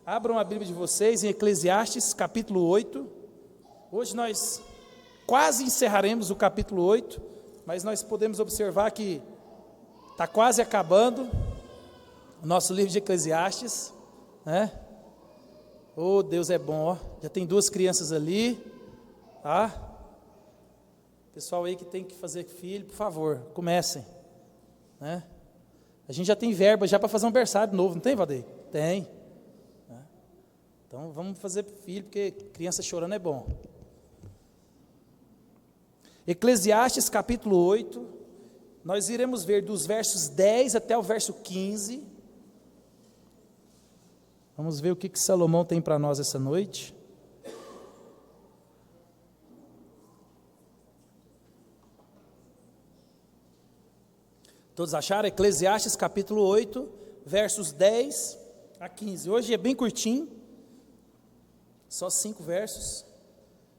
Abram a Bíblia de vocês em Eclesiastes, capítulo 8. Hoje nós quase encerraremos o capítulo 8, mas nós podemos observar que está quase acabando o nosso livro de Eclesiastes, né? Oh, Deus é bom, ó. Já tem 2 crianças ali, tá? Pessoal aí que tem que fazer filho, por favor, comecem, né? A gente já tem verba já para fazer um berçário novo, não tem, Valdeir? Tem. Então vamos fazer filho, porque criança chorando é bom. Eclesiastes capítulo 8, nós iremos ver dos versos 10 até o verso 15. Vamos ver o que Salomão tem para nós essa noite. Todos acharam? Eclesiastes capítulo 8, versos 10 a 15. Hoje é bem curtinho. Só 5 versos,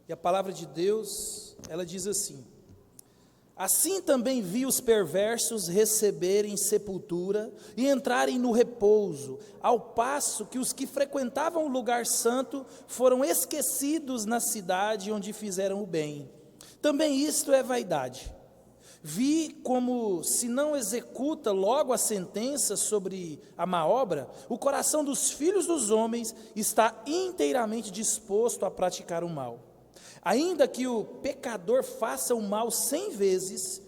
e a palavra de Deus, ela diz assim: assim também vi os perversos receberem sepultura e entrarem no repouso, ao passo que os que frequentavam o lugar santo foram esquecidos na cidade onde fizeram o bem. Também isto é vaidade. Vi como, se não executa logo a sentença sobre a má obra, o coração dos filhos dos homens está inteiramente disposto a praticar o mal. Ainda que o pecador faça o mal 100 vezes,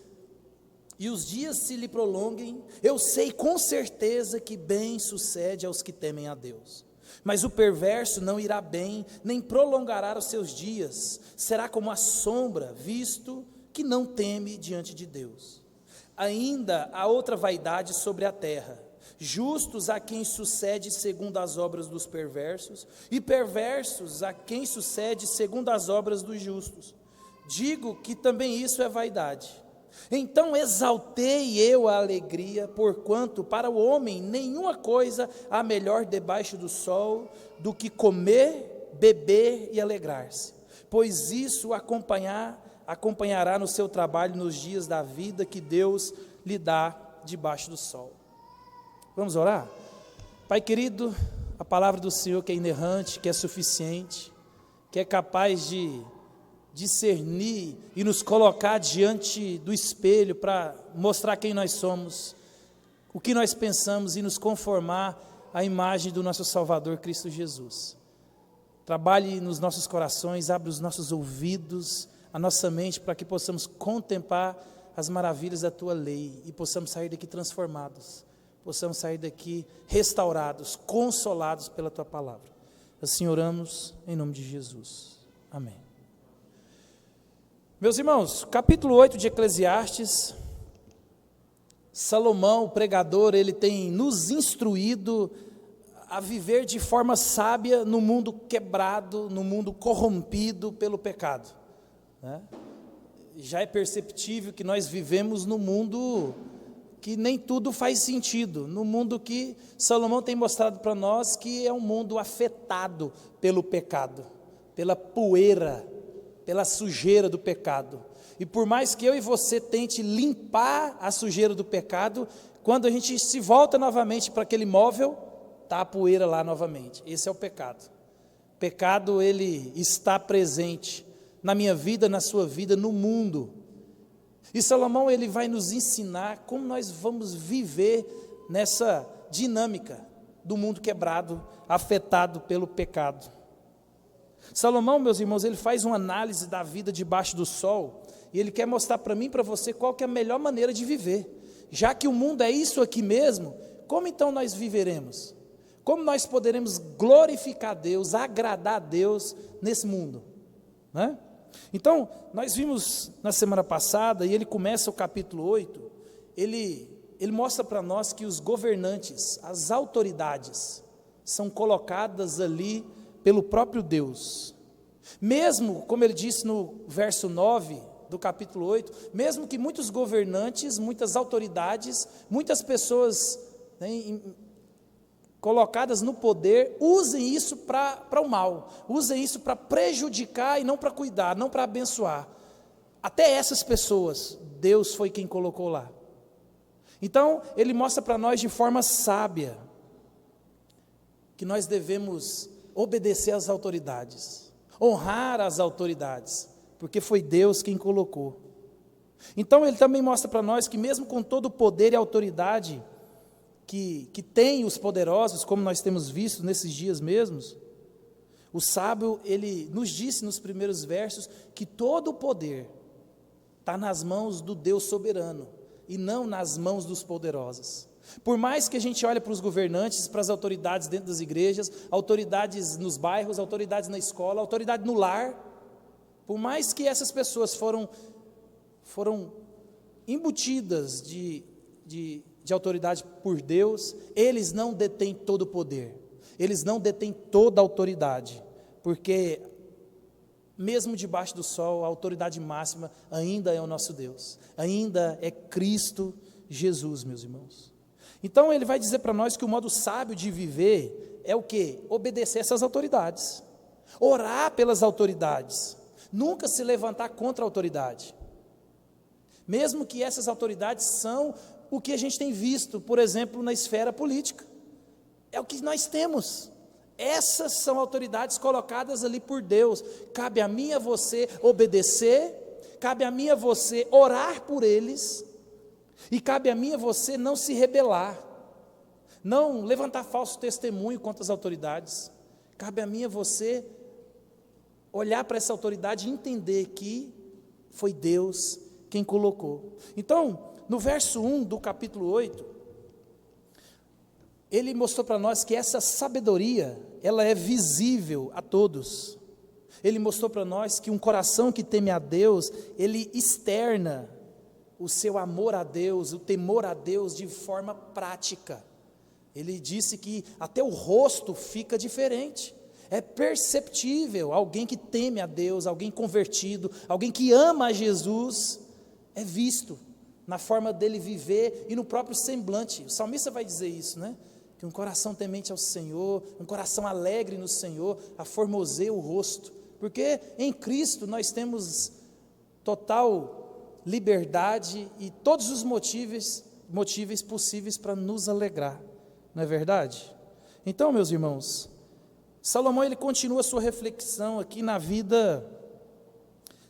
e os dias se lhe prolonguem, eu sei com certeza que bem sucede aos que temem a Deus. Mas o perverso não irá bem, nem prolongará os seus dias, será como a sombra, visto que não teme diante de Deus. Ainda há outra vaidade sobre a terra: justos a quem sucede segundo as obras dos perversos, e perversos a quem sucede segundo as obras dos justos. Digo que também isso é vaidade. Então exaltei eu a alegria, porquanto para o homem nenhuma coisa há melhor debaixo do sol do que comer, beber e alegrar-se, pois isso acompanhará no seu trabalho nos dias da vida que Deus lhe dá debaixo do sol. Vamos orar? Pai querido, a palavra do Senhor que é inerrante, que é suficiente, que é capaz de discernir e nos colocar diante do espelho para mostrar quem nós somos, o que nós pensamos e nos conformar à imagem do nosso Salvador Cristo Jesus. Trabalhe nos nossos corações, abre os nossos ouvidos, a nossa mente, para que possamos contemplar as maravilhas da Tua lei e possamos sair daqui transformados, possamos sair daqui restaurados, consolados pela Tua palavra. Assim oramos em nome de Jesus. Amém. Meus irmãos, capítulo 8 de Eclesiastes, Salomão, o pregador, ele tem nos instruído a viver de forma sábia no mundo quebrado, no mundo corrompido pelo pecado. Já é perceptível que nós vivemos num mundo que nem tudo faz sentido, num mundo que Salomão tem mostrado para nós que é um mundo afetado pelo pecado, pela poeira, pela sujeira do pecado. E por mais que eu e você tente limpar a sujeira do pecado, quando a gente se volta novamente para aquele móvel, está a poeira lá novamente. Esse é o pecado. O pecado, ele está presente na minha vida, na sua vida, no mundo. E Salomão, ele vai nos ensinar como nós vamos viver nessa dinâmica do mundo quebrado, afetado pelo pecado. Salomão, meus irmãos, ele faz uma análise da vida debaixo do sol, e ele quer mostrar para mim e para você qual que é a melhor maneira de viver. Já que o mundo é isso aqui mesmo, como então nós viveremos? Como nós poderemos glorificar Deus, agradar a Deus nesse mundo, né? Então, nós vimos na semana passada, e ele começa o capítulo 8, ele mostra para nós que os governantes, as autoridades, são colocadas ali pelo próprio Deus. Mesmo, como ele disse no verso 9 do capítulo 8, mesmo que muitos governantes, muitas autoridades, muitas pessoas, né, colocadas no poder, usem isso para o mal, usem isso para prejudicar e não para cuidar, não para abençoar. Até essas pessoas, Deus foi quem colocou lá. Então, ele mostra para nós de forma sábia que nós devemos obedecer às autoridades, honrar as autoridades, porque foi Deus quem colocou. Então ele também mostra para nós que mesmo com todo o poder e autoridade que tem os poderosos, como nós temos visto nesses dias mesmos, o sábio, ele nos disse nos primeiros versos que todo o poder está nas mãos do Deus soberano e não nas mãos dos poderosos. Por mais que a gente olhe para os governantes, para as autoridades dentro das igrejas, autoridades nos bairros, autoridades na escola, autoridade no lar, por mais que essas pessoas foram embutidas de autoridade por Deus, eles não detêm todo o poder, eles não detêm toda a autoridade, porque mesmo debaixo do sol, a autoridade máxima ainda é o nosso Deus, ainda é Cristo Jesus, meus irmãos. Então ele vai dizer para nós que o modo sábio de viver é o quê? Obedecer essas autoridades, orar pelas autoridades, nunca se levantar contra a autoridade, mesmo que essas autoridades são o que a gente tem visto, por exemplo, na esfera política. É o que nós temos. Essas são autoridades colocadas ali por Deus. Cabe a mim e a você obedecer, cabe a mim e a você orar por eles, e cabe a mim e a você não se rebelar, não levantar falso testemunho contra as autoridades. Cabe a mim e a você olhar para essa autoridade e entender que foi Deus quem colocou. Então, no verso 1 do capítulo 8, ele mostrou para nós que essa sabedoria, ela é visível a todos. Ele mostrou para nós que um coração que teme a Deus, ele externa o seu amor a Deus, o temor a Deus de forma prática. Ele disse que até o rosto fica diferente. É perceptível, alguém que teme a Deus, alguém convertido, alguém que ama a Jesus, é visto na forma dele viver e no próprio semblante. O salmista vai dizer isso, né? Que um coração temente ao Senhor, um coração alegre no Senhor, aformoseia o rosto, porque em Cristo nós temos total liberdade e todos os motivos possíveis para nos alegrar, não é verdade? Então, meus irmãos, Salomão ele continua a sua reflexão aqui na vida,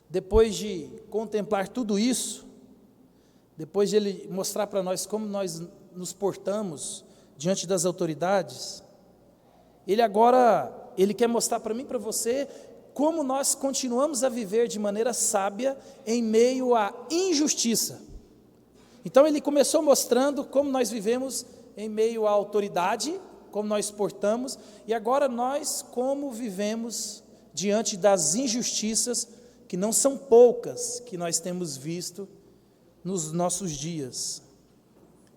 depois de contemplar tudo isso, depois de ele mostrar para nós como nós nos portamos diante das autoridades, ele quer mostrar para mim e para você como nós continuamos a viver de maneira sábia em meio à injustiça. Então ele começou mostrando como nós vivemos em meio à autoridade, como nós portamos, e agora nós como vivemos diante das injustiças, que não são poucas, que nós temos visto nos nossos dias.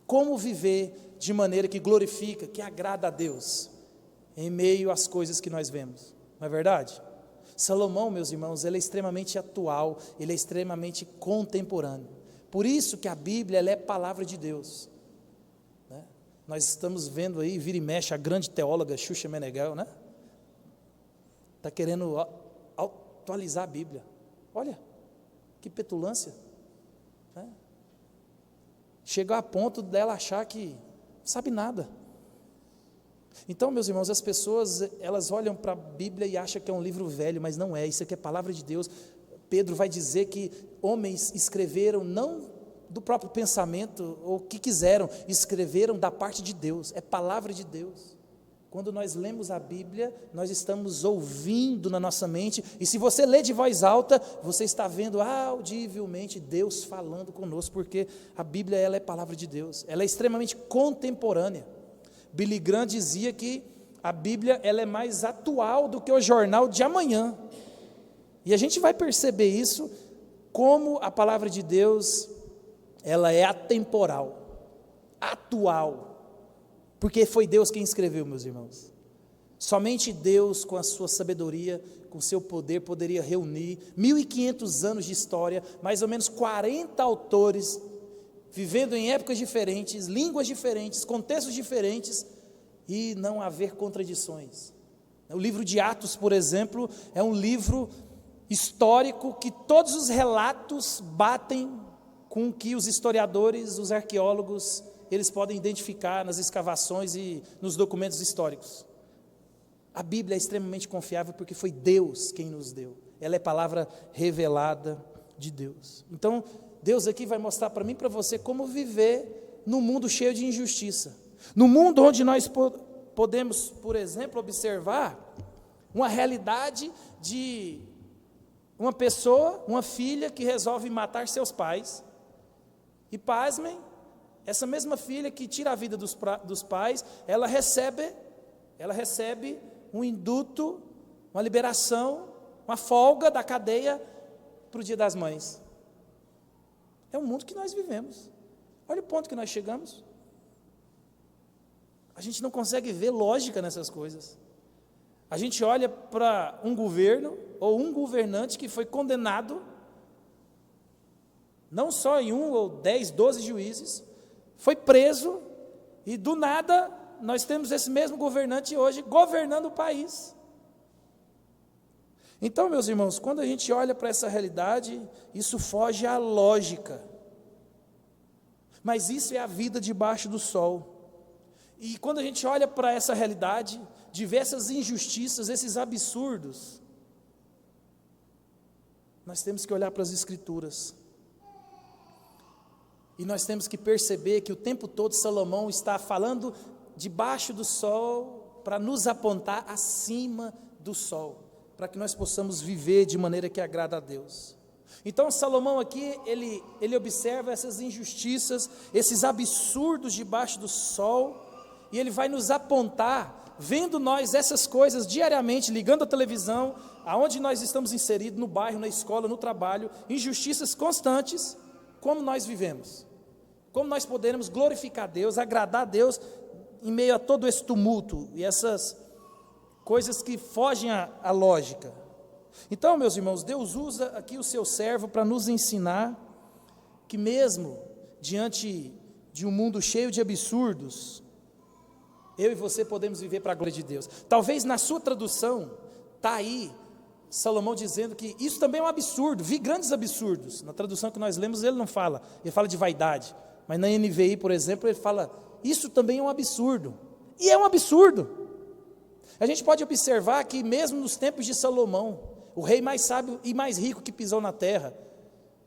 Como viver de maneira que glorifica, que agrada a Deus, em meio às coisas que nós vemos, não é verdade? Salomão, meus irmãos, ele é extremamente atual, ele é extremamente contemporâneo. Por isso que a Bíblia ela é palavra de Deus. Né? Nós estamos vendo aí, vira e mexe, a grande teóloga Xuxa Meneghel, né? Está querendo atualizar a Bíblia. Olha, que petulância. Né? Chegou a ponto dela achar que não sabe nada. Então, meus irmãos, as pessoas, elas olham para a Bíblia e acham que é um livro velho, mas não é, isso aqui é palavra de Deus. Pedro vai dizer que homens escreveram não do próprio pensamento, ou o que quiseram, escreveram da parte de Deus, é palavra de Deus. Quando nós lemos a Bíblia, nós estamos ouvindo na nossa mente, e se você lê de voz alta, você está vendo audivelmente Deus falando conosco, porque a Bíblia ela é palavra de Deus, ela é extremamente contemporânea. Billy Graham dizia que a Bíblia ela é mais atual do que o jornal de amanhã, e a gente vai perceber isso, como a palavra de Deus, ela é atemporal, atual, porque foi Deus quem escreveu, meus irmãos. Somente Deus, com a sua sabedoria, com o seu poder, poderia reunir 1.500 anos de história, mais ou menos 40 autores, vivendo em épocas diferentes, línguas diferentes, contextos diferentes, e não haver contradições. O livro de Atos, por exemplo, é um livro histórico que todos os relatos batem com o que os historiadores, os arqueólogos, eles podem identificar nas escavações e nos documentos históricos. A Bíblia é extremamente confiável porque foi Deus quem nos deu. Ela é palavra revelada de Deus. Então, Deus aqui vai mostrar para mim e para você como viver num mundo cheio de injustiça. No mundo onde nós podemos, por exemplo, observar uma realidade de uma pessoa, uma filha que resolve matar seus pais. E pasmem, essa mesma filha que tira a vida dos pais, ela recebe um induto, uma liberação, uma folga da cadeia para o Dia das Mães. É o mundo que nós vivemos. Olha o ponto que nós chegamos. A gente não consegue ver lógica nessas coisas. A gente olha para um governo ou um governante que foi condenado, não só em 1 ou 10, 12 juízes, foi preso e do nada nós temos esse mesmo governante hoje governando o país. Então, meus irmãos, quando a gente olha para essa realidade, isso foge à lógica. Mas isso é a vida debaixo do sol. E quando a gente olha para essa realidade, diversas injustiças, esses absurdos, nós temos que olhar para as Escrituras. E nós temos que perceber que o tempo todo Salomão está falando debaixo do sol para nos apontar acima do sol, para que nós possamos viver de maneira que agrada a Deus. Então Salomão aqui, ele observa essas injustiças, esses absurdos debaixo do sol, e ele vai nos apontar, vendo nós essas coisas diariamente, ligando a televisão, aonde nós estamos inseridos, no bairro, na escola, no trabalho, injustiças constantes, como nós vivemos, como nós podemos glorificar Deus, agradar a Deus, em meio a todo esse tumulto, e essas coisas que fogem à lógica. Então, meus irmãos, Deus usa aqui o seu servo para nos ensinar que mesmo diante de um mundo cheio de absurdos, eu e você podemos viver para a glória de Deus. Talvez na sua tradução, está aí, Salomão dizendo que isso também é um absurdo, vi grandes absurdos. Na tradução que nós lemos, ele não fala, ele fala de vaidade. Mas na NVI, por exemplo, ele fala, isso também é um absurdo. E é um absurdo. A gente pode observar que mesmo nos tempos de Salomão, o rei mais sábio e mais rico que pisou na terra,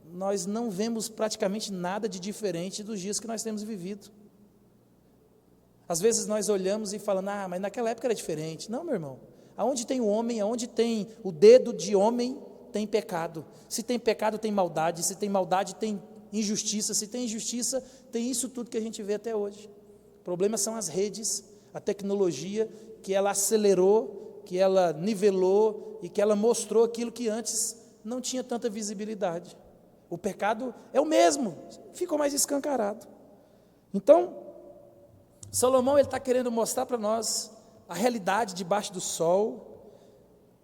nós não vemos praticamente nada de diferente dos dias que nós temos vivido. Às vezes nós olhamos e falamos, mas naquela época era diferente. Não, meu irmão, aonde tem o homem, aonde tem o dedo de homem, tem pecado. Se tem pecado, tem maldade. Se tem maldade, tem injustiça. Se tem injustiça, tem isso tudo que a gente vê até hoje. O problema são as redes, a tecnologia, que ela acelerou, que ela nivelou e que ela mostrou aquilo que antes não tinha tanta visibilidade. O pecado é o mesmo, ficou mais escancarado. Então, Salomão está querendo mostrar para nós a realidade debaixo do sol,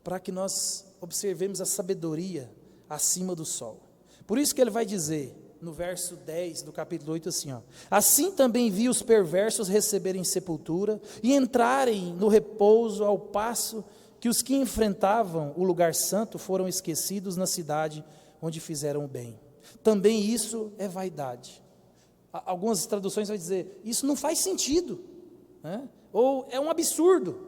para que nós observemos a sabedoria acima do sol. Por isso que ele vai dizer, no verso 10 do capítulo 8, assim, assim também vi os perversos receberem sepultura e entrarem no repouso, ao passo que os que enfrentavam o lugar santo foram esquecidos na cidade onde fizeram o bem. Também isso é vaidade. Algumas traduções vão dizer, isso não faz sentido, né? Ou é um absurdo.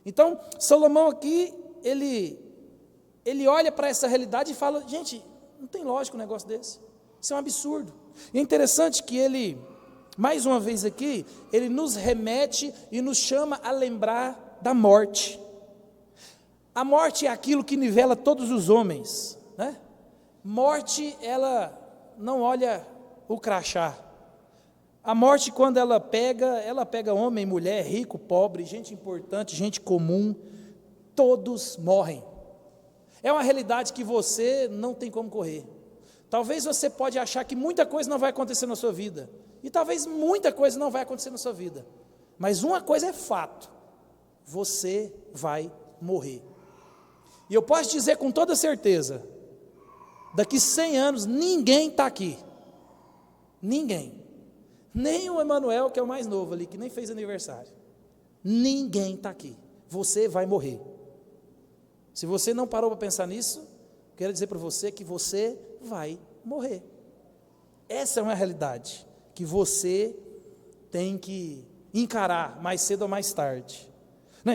Então, Salomão aqui, ele olha para essa realidade e fala, gente, não tem lógica um negócio desse, isso é um absurdo. E é interessante que ele, mais uma vez aqui, ele nos remete e nos chama a lembrar da morte. A morte é aquilo que nivela todos os homens, né? Morte, ela não olha o crachá. A morte, quando ela pega homem, mulher, rico, pobre, gente importante, gente comum, todos morrem. É uma realidade que você não tem como correr. Talvez você pode achar que muita coisa não vai acontecer na sua vida, e talvez muita coisa não vai acontecer na sua vida, mas uma coisa é fato, você vai morrer. E eu posso dizer com toda certeza, daqui 100 anos ninguém está aqui, ninguém, nem o Emanuel, que é o mais novo ali, que nem fez aniversário, ninguém está aqui, você vai morrer. Se você não parou para pensar nisso, quero dizer para você que você vai morrer. Essa é uma realidade que você tem que encarar mais cedo ou mais tarde.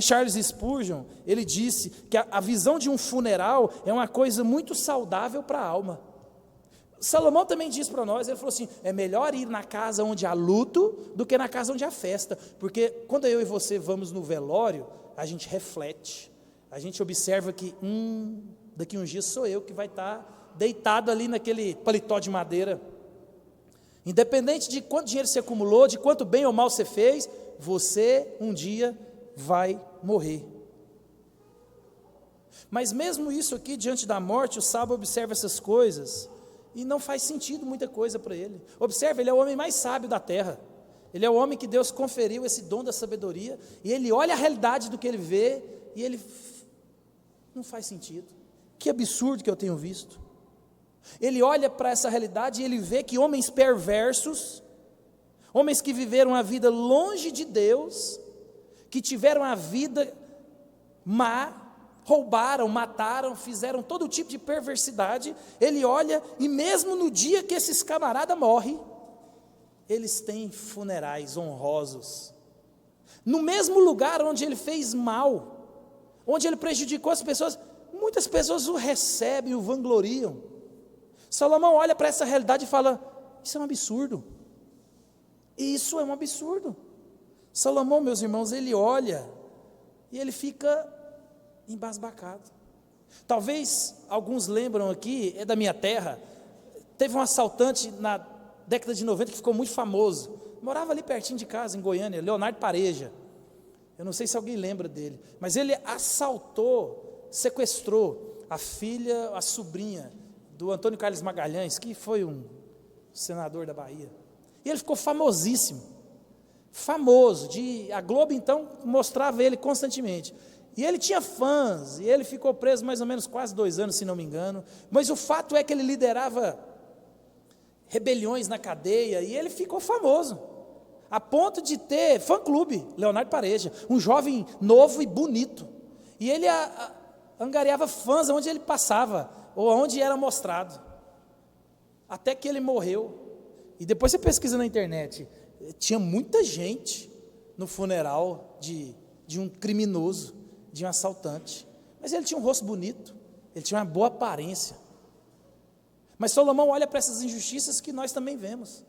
Charles Spurgeon, ele disse que a visão de um funeral é uma coisa muito saudável para a alma. Salomão também diz para nós, ele falou assim, é melhor ir na casa onde há luto do que na casa onde há festa, porque quando eu e você vamos no velório, a gente reflete, a gente observa que, daqui uns dias sou eu que vai estar deitado ali naquele paletó de madeira. Independente de quanto dinheiro você acumulou, de quanto bem ou mal você fez, você um dia vai morrer. Mas mesmo isso aqui, diante da morte, o sábio observa essas coisas, e não faz sentido muita coisa para ele. Observe, ele é o homem mais sábio da terra, ele é o homem que Deus conferiu esse dom da sabedoria, e ele olha a realidade do que ele vê, e ele, não faz sentido, que absurdo que eu tenho visto. Ele olha para essa realidade e ele vê que homens perversos, homens que viveram a vida longe de Deus, que tiveram a vida má, roubaram, mataram, fizeram todo tipo de perversidade, ele olha e mesmo no dia que esses camaradas morrem, eles têm funerais honrosos, no mesmo lugar onde ele fez mal, onde ele prejudicou as pessoas, muitas pessoas o recebem, o vangloriam. Salomão olha para essa realidade e fala, isso é um absurdo, isso é um absurdo. Salomão, meus irmãos, ele olha e ele fica embasbacado. Talvez alguns lembram aqui, é da minha terra, teve um assaltante na década de 90 que ficou muito famoso, morava ali pertinho de casa, em Goiânia, Leonardo Pareja. Eu não sei se alguém lembra dele, mas ele assaltou, sequestrou a filha, a sobrinha do Antônio Carlos Magalhães, que foi um senador da Bahia, e ele ficou famosíssimo, famoso, a Globo então mostrava ele constantemente, e ele tinha fãs, e ele ficou preso mais ou menos quase 2 anos, se não me engano, mas o fato é que ele liderava rebeliões na cadeia, e ele ficou famoso, a ponto de ter fã-clube, Leonardo Pareja, um jovem novo e bonito, e ele angariava fãs onde ele passava, ou onde era mostrado, até que ele morreu. E depois você pesquisa na internet, tinha muita gente no funeral de um criminoso, de um assaltante, mas ele tinha um rosto bonito, ele tinha uma boa aparência. Mas Salomão olha para essas injustiças que nós também vemos.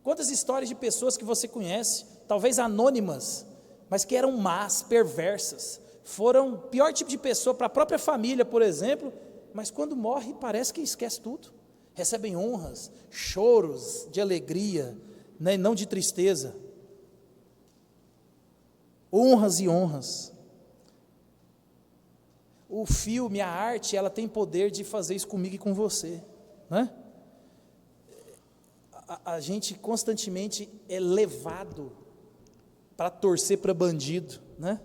Quantas histórias de pessoas que você conhece, talvez anônimas, mas que eram más, perversas, foram pior tipo de pessoa para a própria família, por exemplo, mas quando morre parece que esquece tudo, recebem honras, choros de alegria, né, não de tristeza, honras e honras. O filme, a arte, ela tem poder de fazer isso comigo e com você, né? A gente constantemente é levado para torcer para bandido, né?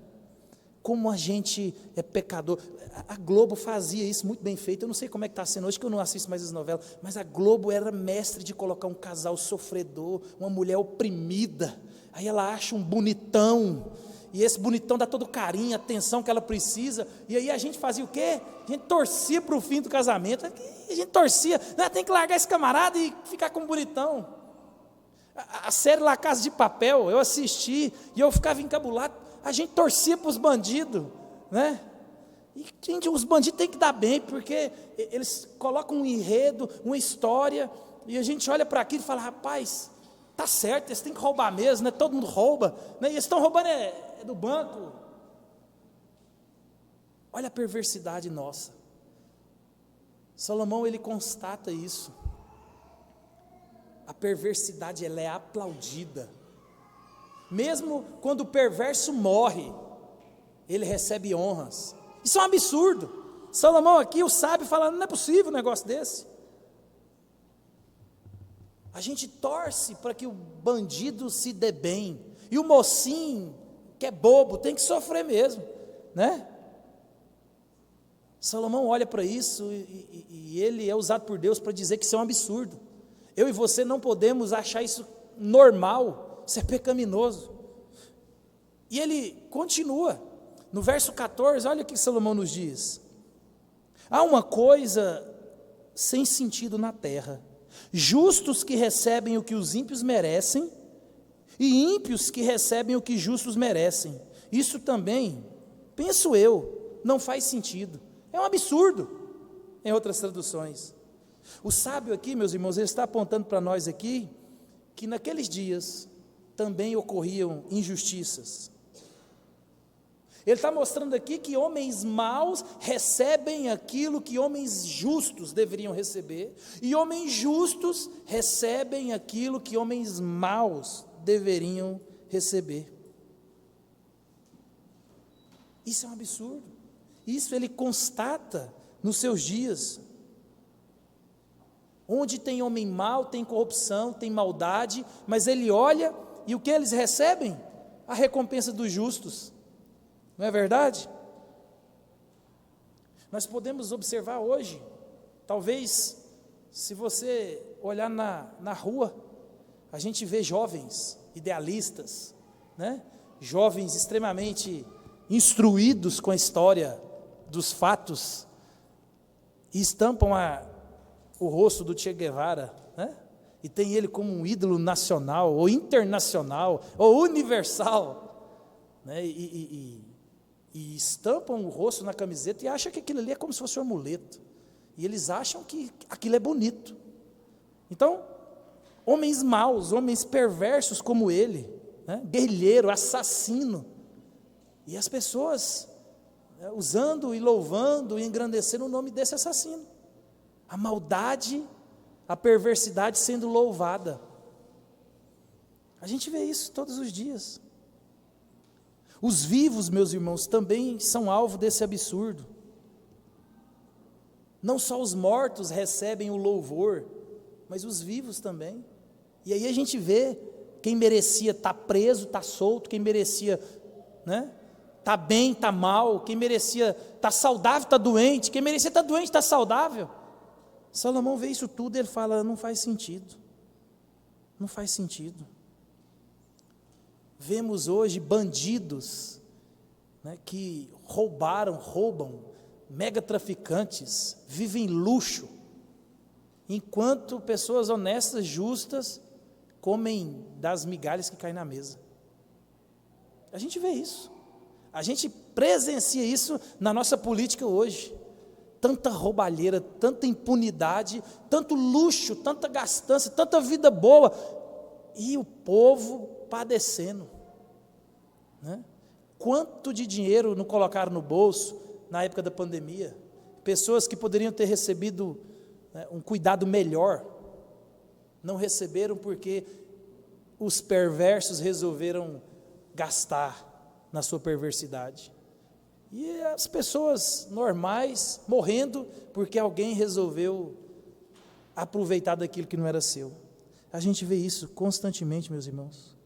Como a gente é pecador. A Globo fazia isso muito bem feito. Eu não sei como é que está sendo hoje, que eu não assisto mais as novelas, mas a Globo era mestre de colocar um casal sofredor, uma mulher oprimida, aí ela acha um bonitão, e esse bonitão dá todo o carinho, a atenção que ela precisa, e aí a gente fazia o quê? A gente torcia para o fim do casamento, a gente torcia, tem que largar esse camarada e ficar com um bonitão. A série La Casa de Papel, eu assisti, e eu ficava encabulado, a gente torcia para os bandidos, né? E gente, os bandidos têm que dar bem, porque eles colocam um enredo, uma história, e a gente olha para aquilo e fala, rapaz, tá certo, eles têm que roubar mesmo, né? Todo mundo rouba, né? E eles estão roubando é do banco. Olha a perversidade nossa. Salomão, ele constata isso. A perversidade, ela é aplaudida. Mesmo quando o perverso morre, ele recebe honras. Isso é um absurdo. Salomão aqui, o sábio, fala, não é possível um negócio desse. A gente torce para que o bandido se dê bem, e o mocinho, que é bobo, tem que sofrer mesmo, né? Salomão olha para isso, e ele é usado por Deus para dizer que isso é um absurdo. Eu e você não podemos achar isso normal, isso é pecaminoso. E ele continua, no verso 14, olha o que Salomão nos diz: há uma coisa sem sentido na terra, justos que recebem o que os ímpios merecem, e ímpios que recebem o que justos merecem, Isso também, penso eu, não faz sentido. É um absurdo, em outras traduções. O sábio aqui, meus irmãos, ele está apontando para nós aqui, que naqueles dias também ocorriam injustiças. Ele está mostrando aqui que homens maus recebem aquilo que homens justos deveriam receber, e homens justos recebem aquilo que homens maus deveriam receber. Isso é um absurdo. Isso ele constata nos seus dias. Onde tem homem mau, tem corrupção, tem maldade, mas ele olha e o que eles recebem? A recompensa dos justos. Não é verdade? Nós podemos observar hoje, talvez, se você olhar na rua, a gente vê jovens idealistas, né? Jovens extremamente instruídos com a história dos fatos, e estampam o rosto do Che Guevara, né? E tem ele como um ídolo nacional, ou internacional, ou universal, né? E estampam o rosto na camiseta e acham que aquilo ali é como se fosse um amuleto, e eles acham que aquilo é bonito. Então, homens maus, homens perversos como ele, né? Guerrilheiro, assassino, e as pessoas, né, usando e louvando e engrandecendo o nome desse assassino. A maldade, a perversidade sendo louvada. A gente vê isso todos os dias. Os vivos, meus irmãos, também são alvo desse absurdo. Não só os mortos recebem o louvor, mas os vivos também. E aí a gente vê quem merecia estar preso, estar solto, quem merecia, né, estar bem, estar mal, quem merecia estar saudável, estar doente, quem merecia estar doente, estar saudável. Salomão vê isso tudo e ele fala, não faz sentido. Não faz sentido. Vemos hoje bandidos, né, que roubam, mega traficantes, vivem luxo, enquanto pessoas honestas, justas, comem das migalhas que caem na mesa. A gente vê isso, a gente presencia isso na nossa política hoje. Tanta roubalheira, tanta impunidade, tanto luxo, tanta gastança, tanta vida boa, e o povo padecendo, né? Quanto de dinheiro não colocaram no bolso na época da pandemia? Pessoas que poderiam ter recebido, né, um cuidado melhor, não receberam porque os perversos resolveram gastar na sua perversidade. E as pessoas normais morrendo porque alguém resolveu aproveitar daquilo que não era seu. A gente vê isso constantemente, meus irmãos.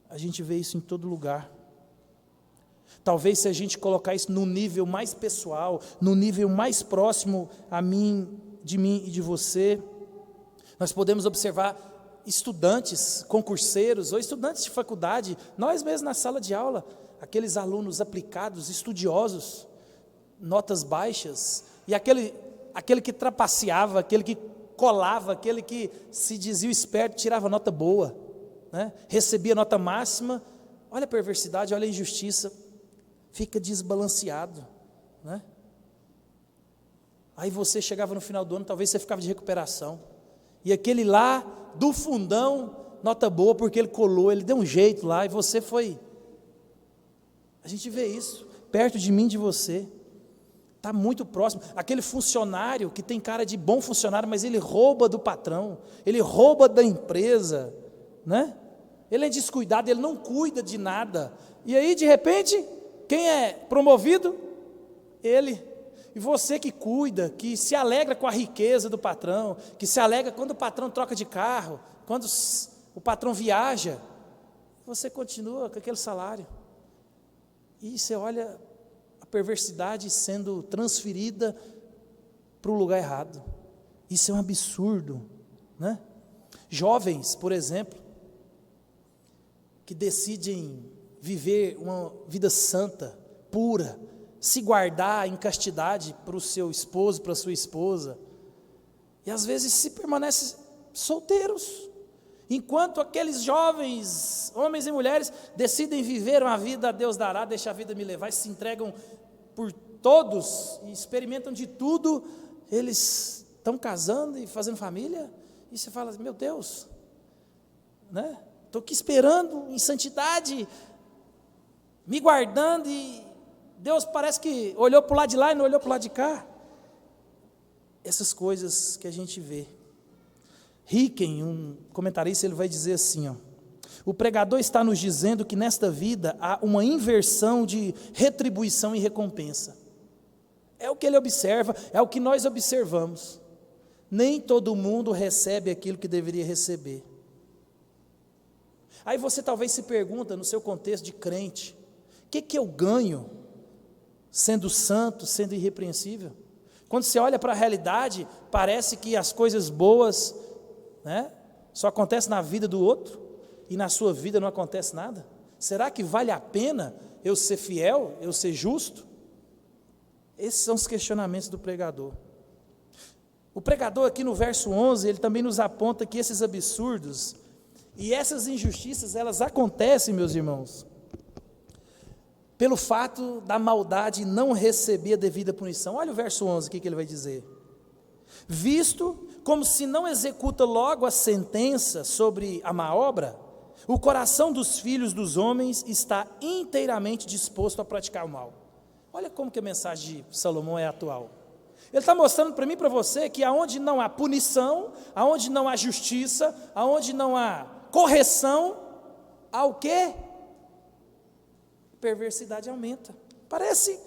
A gente vê isso em todo lugar. Talvez se a gente colocar isso no nível mais pessoal, no nível mais próximo de mim e de você, nós podemos observar estudantes, concurseiros ou estudantes de faculdade, nós mesmos na sala de aula, aqueles alunos aplicados, estudiosos, notas baixas, e aquele que trapaceava, aquele que colava, aquele que se dizia esperto, tirava nota boa, né? Recebia nota máxima. Olha a perversidade, olha a injustiça, fica desbalanceado, né? Aí você chegava no final do ano, talvez você ficava de recuperação, e aquele lá do fundão, nota boa, porque ele colou, ele deu um jeito lá, e você foi. A gente vê isso, perto de mim, de você, está muito próximo. Aquele funcionário que tem cara de bom funcionário, mas ele rouba do patrão, ele rouba da empresa, né? Ele é descuidado, ele não cuida de nada, e aí de repente, quem é promovido? Ele. E você que cuida, que se alegra com a riqueza do patrão, que se alegra quando o patrão troca de carro, quando o patrão viaja, você continua com aquele salário. E você olha a perversidade sendo transferida para o lugar errado. Isso é um absurdo, né? Jovens, por exemplo, que decidem viver uma vida santa, pura, se guardar em castidade para o seu esposo, para a sua esposa, e às vezes se permanecem solteiros, Enquanto aqueles jovens, homens e mulheres, decidem viver uma vida a Deus dará, deixa a vida me levar, e se entregam por todos, e experimentam de tudo, eles estão casando e fazendo família, e você fala, meu Deus, né? Estou aqui esperando em santidade, me guardando, e Deus parece que olhou para o lado de lá e não olhou para o lado de cá. Essas coisas que a gente vê. Ricken, um comentarista, ele vai dizer assim, ó, o pregador está nos dizendo que nesta vida há uma inversão de retribuição e recompensa. É o que ele observa, é o que nós observamos. Nem todo mundo recebe aquilo que deveria receber. Aí você talvez se pergunta, no seu contexto de crente, o que eu ganho sendo santo, sendo irrepreensível? Quando você olha para a realidade, parece que as coisas boas, né, só acontecem na vida do outro, e na sua vida não acontece nada. Será que vale a pena eu ser fiel, eu ser justo? Esses são os questionamentos do pregador. O pregador aqui no verso 11, ele também nos aponta que esses absurdos e essas injustiças, elas acontecem, meus irmãos, pelo fato da maldade não receber a devida punição. Olha o verso 11, o que ele vai dizer. Visto como se não executa logo a sentença sobre a má obra, o coração dos filhos dos homens está inteiramente disposto a praticar o mal. Olha como que a mensagem de Salomão é atual. Ele está mostrando para mim e para você que aonde não há punição, aonde não há justiça, aonde não há correção, há o quê? Perversidade aumenta. Parece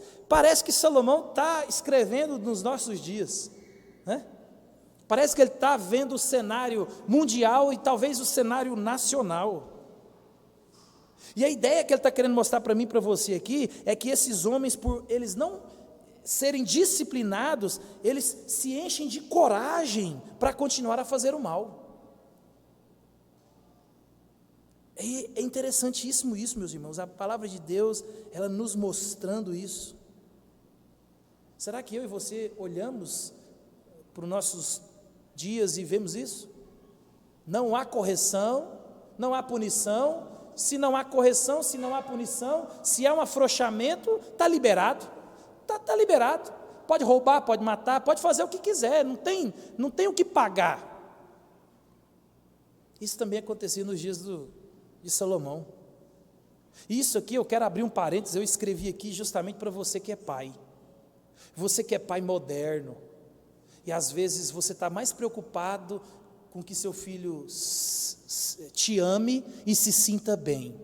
que Salomão está escrevendo nos nossos dias, né? Parece que ele está vendo o cenário mundial e talvez o cenário nacional. E a ideia que ele está querendo mostrar para mim e para você aqui é que esses homens, por eles não serem disciplinados, eles se enchem de coragem para continuar a fazer o mal. É interessantíssimo isso, meus irmãos, a palavra de Deus, ela nos mostrando isso. Será que eu e você olhamos para os nossos dias e vemos isso? Não há correção, não há punição. Se não há correção, se não há punição, se há um afrouxamento, está liberado. Está liberado. Pode roubar, pode matar, pode fazer o que quiser, não tem o que pagar. Isso também acontecia nos dias de Salomão. Isso aqui, eu quero abrir um parênteses, eu escrevi aqui justamente para você que é pai. Você que é pai moderno, e às vezes você está mais preocupado com que seu filho te ame e se sinta bem.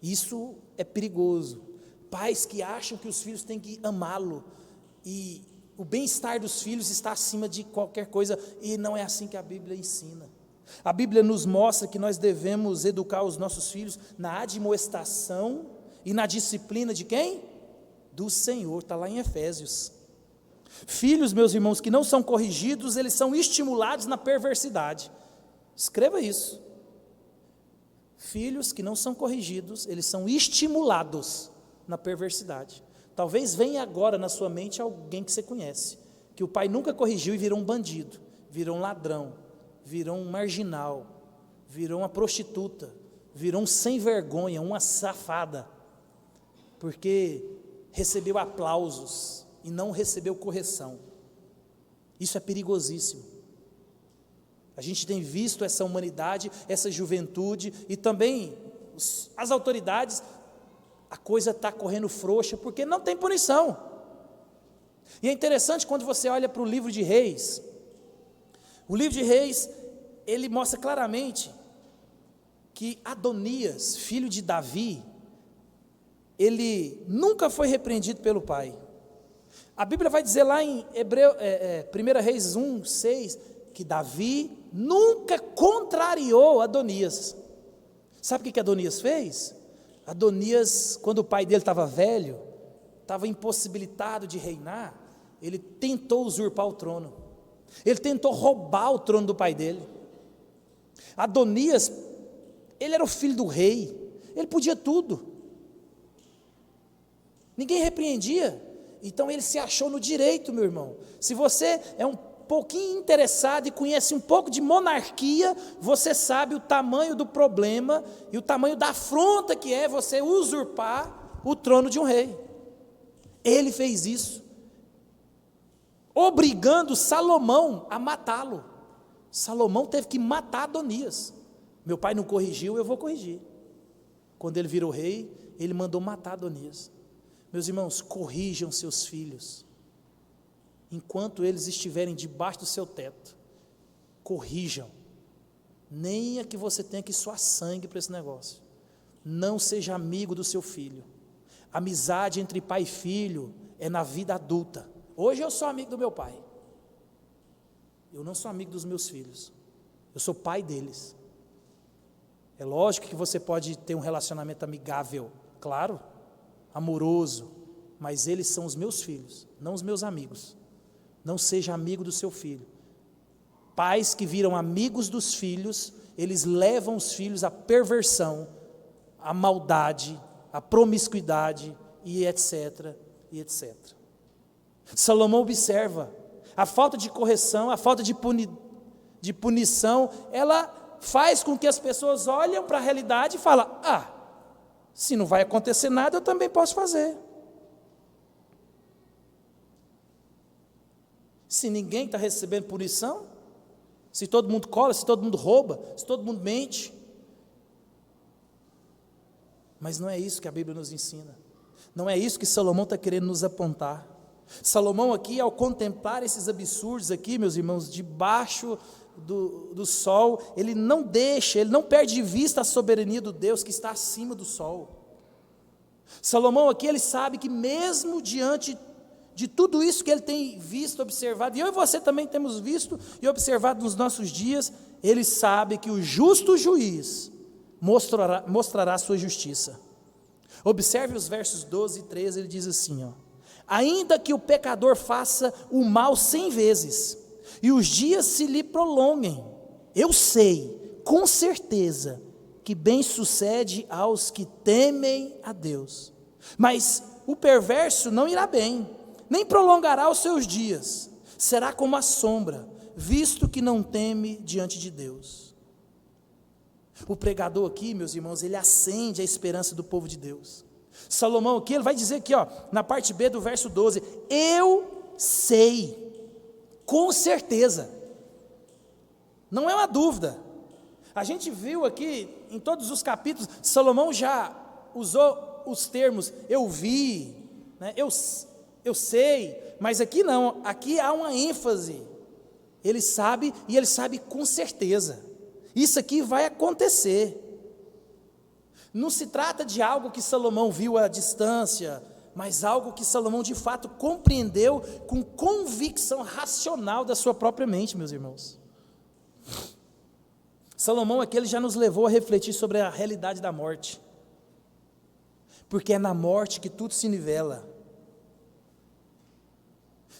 Isso é perigoso. Pais que acham que os filhos têm que amá-lo, e o bem-estar dos filhos está acima de qualquer coisa, e não é assim que a Bíblia ensina. A Bíblia nos mostra que nós devemos educar os nossos filhos na admoestação e na disciplina de quem? Do Senhor, está lá em Efésios. Filhos, meus irmãos, que não são corrigidos, eles são estimulados na perversidade. Escreva isso. Filhos que não são corrigidos, eles são estimulados na perversidade. Talvez venha agora na sua mente alguém que você conhece, que o pai nunca corrigiu e virou um bandido, virou um ladrão, virou um marginal, virou uma prostituta, virou um sem vergonha, uma safada, porque recebeu aplausos e não recebeu correção. Isso é perigosíssimo. A gente tem visto essa humanidade, essa juventude e também as autoridades, a coisa está correndo frouxa porque não tem punição. E é interessante quando você olha para o livro de Reis. O livro de Reis, ele mostra claramente que Adonias, filho de Davi, ele nunca foi repreendido pelo pai. A Bíblia vai dizer lá em 1 Reis 1, 6, que Davi nunca contrariou Adonias. Sabe o que Adonias fez? Adonias, quando o pai dele estava velho, estava impossibilitado de reinar, ele tentou usurpar o trono. Ele tentou roubar o trono do pai dele. Adonias, ele era o filho do rei, ele podia tudo. Ninguém repreendia. Então ele se achou no direito, meu irmão. Se você é um pouquinho interessado e conhece um pouco de monarquia, você sabe o tamanho do problema e o tamanho da afronta que é você usurpar o trono de um rei. Ele fez isso, obrigando Salomão a matá-lo. Salomão teve que matar Adonias. Meu pai não corrigiu, eu vou corrigir. Quando ele virou rei, ele mandou matar Adonias. Meus irmãos, corrijam seus filhos. Enquanto eles estiverem debaixo do seu teto, corrijam. Nem é que você tenha que suar sangue para esse negócio. Não seja amigo do seu filho. Amizade entre pai e filho é na vida adulta. Hoje eu sou amigo do meu pai. Eu não sou amigo dos meus filhos. Eu sou pai deles. É lógico que você pode ter um relacionamento amigável, claro, amoroso, mas eles são os meus filhos, não os meus amigos. Não seja amigo do seu filho. Pais que viram amigos dos filhos, eles levam os filhos à perversão, à maldade, à promiscuidade e etc, e etc. Salomão observa a falta de correção, a falta de punição, ela faz com que as pessoas olhem para a realidade e falam, se não vai acontecer nada, eu também posso fazer. Se ninguém está recebendo punição, se todo mundo cola, se todo mundo rouba, se todo mundo mente. Mas não é isso que a Bíblia nos ensina. Não é isso que Salomão está querendo nos apontar. Salomão aqui, ao contemplar esses absurdos aqui, meus irmãos, debaixo do sol, ele não perde de vista a soberania do Deus que está acima do sol. Salomão aqui, ele sabe que mesmo diante de tudo isso que ele tem visto, observado, e eu e você também temos visto e observado nos nossos dias, ele sabe que o justo juiz mostrará a sua justiça. Observe os versos 12 e 13, ele diz assim, ainda que o pecador faça o mal 100 vezes, e os dias se lhe prolonguem, eu sei, com certeza, que bem sucede aos que temem a Deus. Mas o perverso não irá bem, nem prolongará os seus dias, será como a sombra, visto que não teme diante de Deus. O pregador aqui, meus irmãos, ele acende a esperança do povo de Deus. Salomão aqui, ele vai dizer aqui, na parte B do verso 12, eu sei, com certeza, não é uma dúvida. A gente viu aqui, em todos os capítulos, Salomão já usou os termos, eu vi, né, eu sei, mas aqui não, aqui há uma ênfase, ele sabe, e ele sabe com certeza, isso aqui vai acontecer. Não se trata de algo que Salomão viu à distância, mas algo que Salomão de fato compreendeu com convicção racional da sua própria mente, meus irmãos. Salomão aqui, ele já nos levou a refletir sobre a realidade da morte, porque é na morte que tudo se nivela.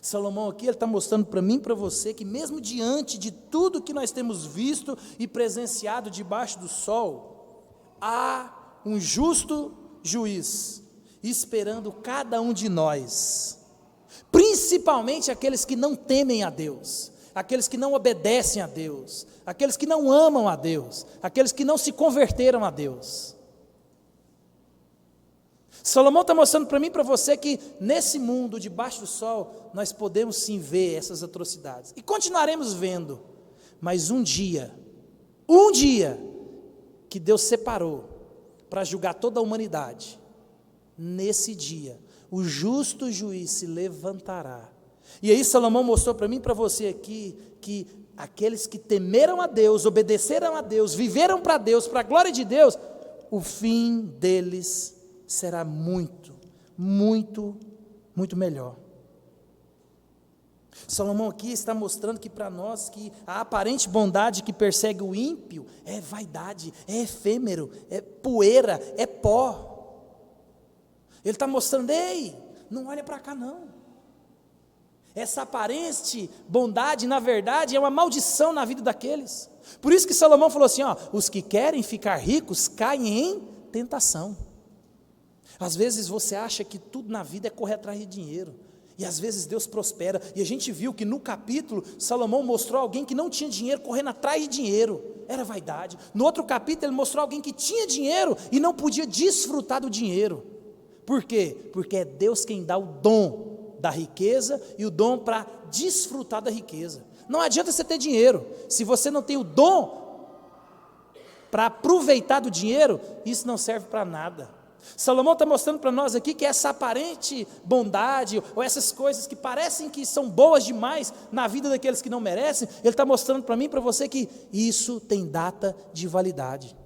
Salomão aqui, ele está mostrando para mim e para você, que mesmo diante de tudo que nós temos visto e presenciado debaixo do sol, há um justo juiz, esperando cada um de nós, principalmente aqueles que não temem a Deus, aqueles que não obedecem a Deus, aqueles que não amam a Deus, aqueles que não se converteram a Deus. Salomão está mostrando para mim e para você que nesse mundo, debaixo do sol, nós podemos sim ver essas atrocidades, e continuaremos vendo, mas um dia, que Deus separou para julgar toda a humanidade, nesse dia, o justo juiz se levantará. E aí Salomão mostrou para mim e para você aqui, que aqueles que temeram a Deus, obedeceram a Deus, viveram para Deus, para a glória de Deus, o fim deles será muito, muito, muito melhor. Salomão aqui está mostrando que para nós, que a aparente bondade que persegue o ímpio é vaidade, é efêmero, é poeira, é pó. Ele está mostrando, ei, não olha para cá não. Essa aparente bondade, na verdade, é uma maldição na vida daqueles. Por isso que Salomão falou assim, os que querem ficar ricos caem em tentação. Às vezes você acha que tudo na vida é correr atrás de dinheiro. E às vezes Deus prospera, e a gente viu que no capítulo, Salomão mostrou alguém que não tinha dinheiro, correndo atrás de dinheiro, era vaidade. No outro capítulo ele mostrou alguém que tinha dinheiro, e não podia desfrutar do dinheiro. Por quê? Porque é Deus quem dá o dom da riqueza, e o dom para desfrutar da riqueza. Não adianta você ter dinheiro, se você não tem o dom para aproveitar do dinheiro, isso não serve para nada. Salomão está mostrando para nós aqui que essa aparente bondade, ou essas coisas que parecem que são boas demais na vida daqueles que não merecem, ele está mostrando para mim e para você que isso tem data de validade.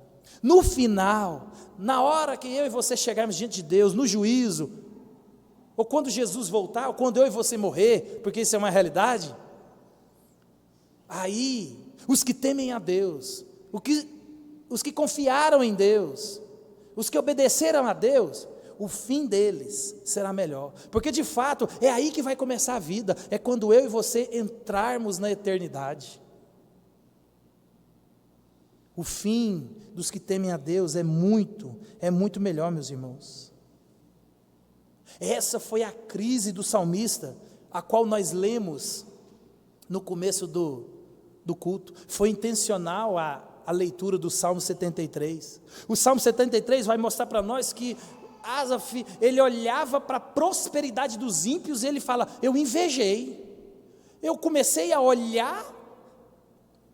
No final, na hora que eu e você chegarmos diante de Deus, no juízo, ou quando Jesus voltar, ou quando eu e você morrer, porque isso é uma realidade, aí, os que temem a Deus, os que confiaram em Deus, os que obedeceram a Deus, o fim deles será melhor, porque de fato é aí que vai começar a vida, é quando eu e você entrarmos na eternidade. O fim dos que temem a Deus é muito melhor, meus irmãos. Essa foi a crise do salmista, a qual nós lemos no começo do culto. Foi intencional a leitura do Salmo 73. O Salmo 73 vai mostrar para nós que Asaf, ele olhava para a prosperidade dos ímpios e ele fala: eu invejei, eu comecei a olhar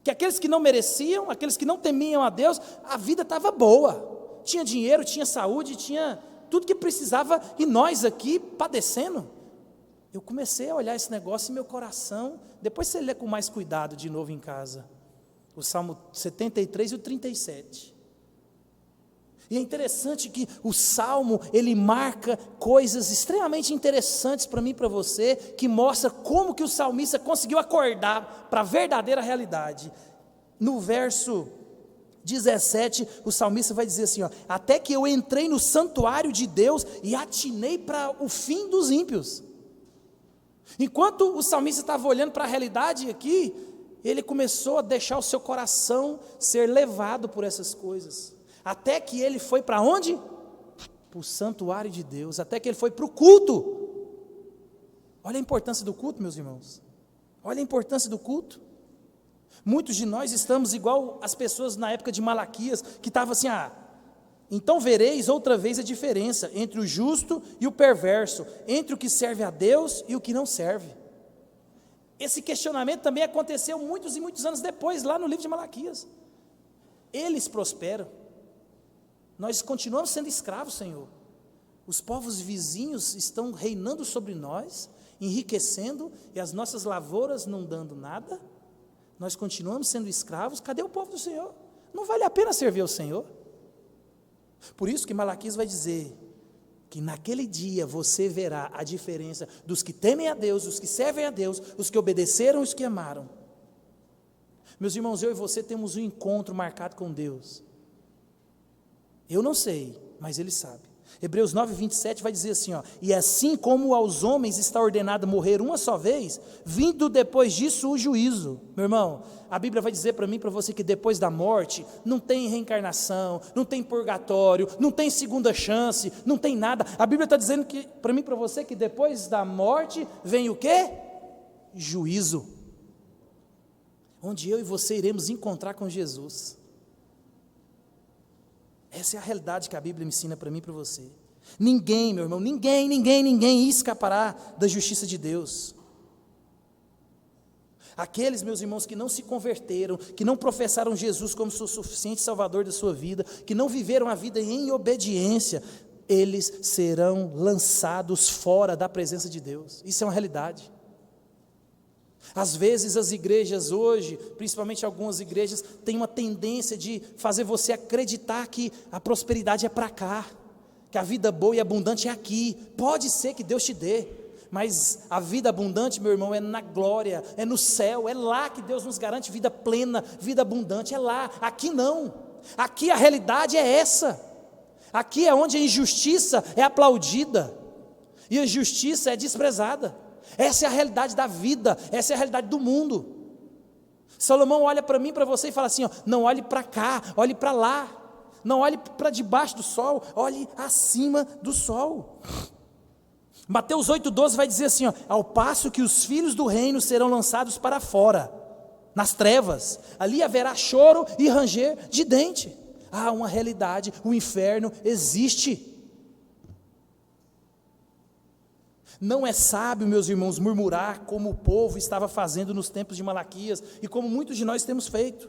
que aqueles que não mereciam, aqueles que não temiam a Deus, a vida estava boa, tinha dinheiro, tinha saúde, tinha tudo que precisava, e nós aqui padecendo. Eu comecei a olhar esse negócio em meu coração. Depois você lê com mais cuidado de novo em casa o Salmo 73 e o 37. E é interessante que o Salmo, ele marca coisas extremamente interessantes para mim e para você, que mostra como que o salmista conseguiu acordar para a verdadeira realidade. No verso 17, o salmista vai dizer assim, ó: até que eu entrei no santuário de Deus e atinei para o fim dos ímpios. Enquanto o salmista estava olhando para a realidade aqui, ele começou a deixar o seu coração ser levado por essas coisas, até que ele foi para onde? Para o santuário de Deus, até que ele foi para o culto. Olha a importância do culto, meus irmãos, olha a importância do culto. Muitos de nós estamos igual as pessoas na época de Malaquias, que estavam assim: então vereis outra vez a diferença entre o justo e o perverso, entre o que serve a Deus e o que não serve. Esse questionamento também aconteceu muitos e muitos anos depois, lá no livro de Malaquias. Eles prosperam, nós continuamos sendo escravos, Senhor. Os povos vizinhos estão reinando sobre nós, enriquecendo, e as nossas lavouras não dando nada. Nós continuamos sendo escravos. Cadê o povo do Senhor? Não vale a pena servir ao Senhor. Por isso que Malaquias vai dizer que naquele dia você verá a diferença dos que temem a Deus, os que servem a Deus, os que obedeceram, os que amaram. Meus irmãos, eu e você temos um encontro marcado com Deus. Eu não sei, mas Ele sabe. Hebreus 9, 27 vai dizer assim, ó: e assim como aos homens está ordenado morrer uma só vez, vindo depois disso o juízo. Meu irmão, a Bíblia vai dizer para mim e para você que depois da morte não tem reencarnação, não tem purgatório, não tem segunda chance, não tem nada. A Bíblia está dizendo que, para mim e para você, que depois da morte vem o quê? Juízo, onde eu e você iremos encontrar com Jesus. Essa é a realidade que a Bíblia me ensina para mim e para você. Ninguém, meu irmão, ninguém escapará da justiça de Deus. Aqueles, meus irmãos, que não se converteram, que não professaram Jesus como seu suficiente salvador da sua vida, que não viveram a vida em obediência, eles serão lançados fora da presença de Deus. Isso é uma realidade. Às vezes as igrejas hoje, principalmente algumas igrejas, têm uma tendência de fazer você acreditar que a prosperidade é para cá, que a vida boa e abundante é aqui. Pode ser que Deus te dê, mas a vida abundante, meu irmão, é na glória, é no céu, é lá que Deus nos garante vida plena, vida abundante, é lá. Aqui não, aqui a realidade é essa. Aqui é onde a injustiça é aplaudida e a justiça é desprezada. Essa é a realidade da vida, essa é a realidade do mundo. Salomão olha para mim e para você e fala assim, ó: não olhe para cá, olhe para lá, não olhe para debaixo do sol, olhe acima do sol. Mateus 8,12 vai dizer assim, ó, ao passo que os filhos do reino serão lançados para fora, nas trevas, ali haverá choro e ranger de dente. Há uma realidade, o inferno existe. Não é sábio, meus irmãos, murmurar como o povo estava fazendo nos tempos de Malaquias, e como muitos de nós temos feito.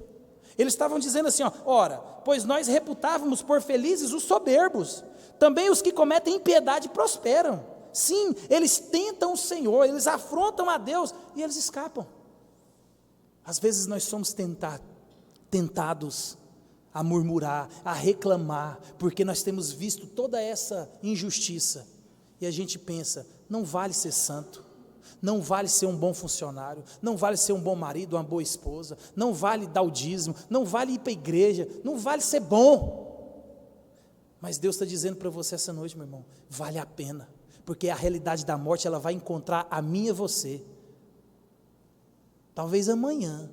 Eles estavam dizendo assim, ó, ora, pois nós reputávamos por felizes os soberbos, também os que cometem impiedade prosperam. Sim, eles tentam o Senhor, eles afrontam a Deus e eles escapam. Às vezes nós somos tentados a murmurar, a reclamar, porque nós temos visto toda essa injustiça, e a gente pensa, não vale ser santo, não vale ser um bom funcionário, não vale ser um bom marido, uma boa esposa, não vale dar o dízimo, não vale ir para a igreja, não vale ser bom. Mas Deus está dizendo para você essa noite, meu irmão, vale a pena, porque a realidade da morte, ela vai encontrar a mim e você, talvez amanhã.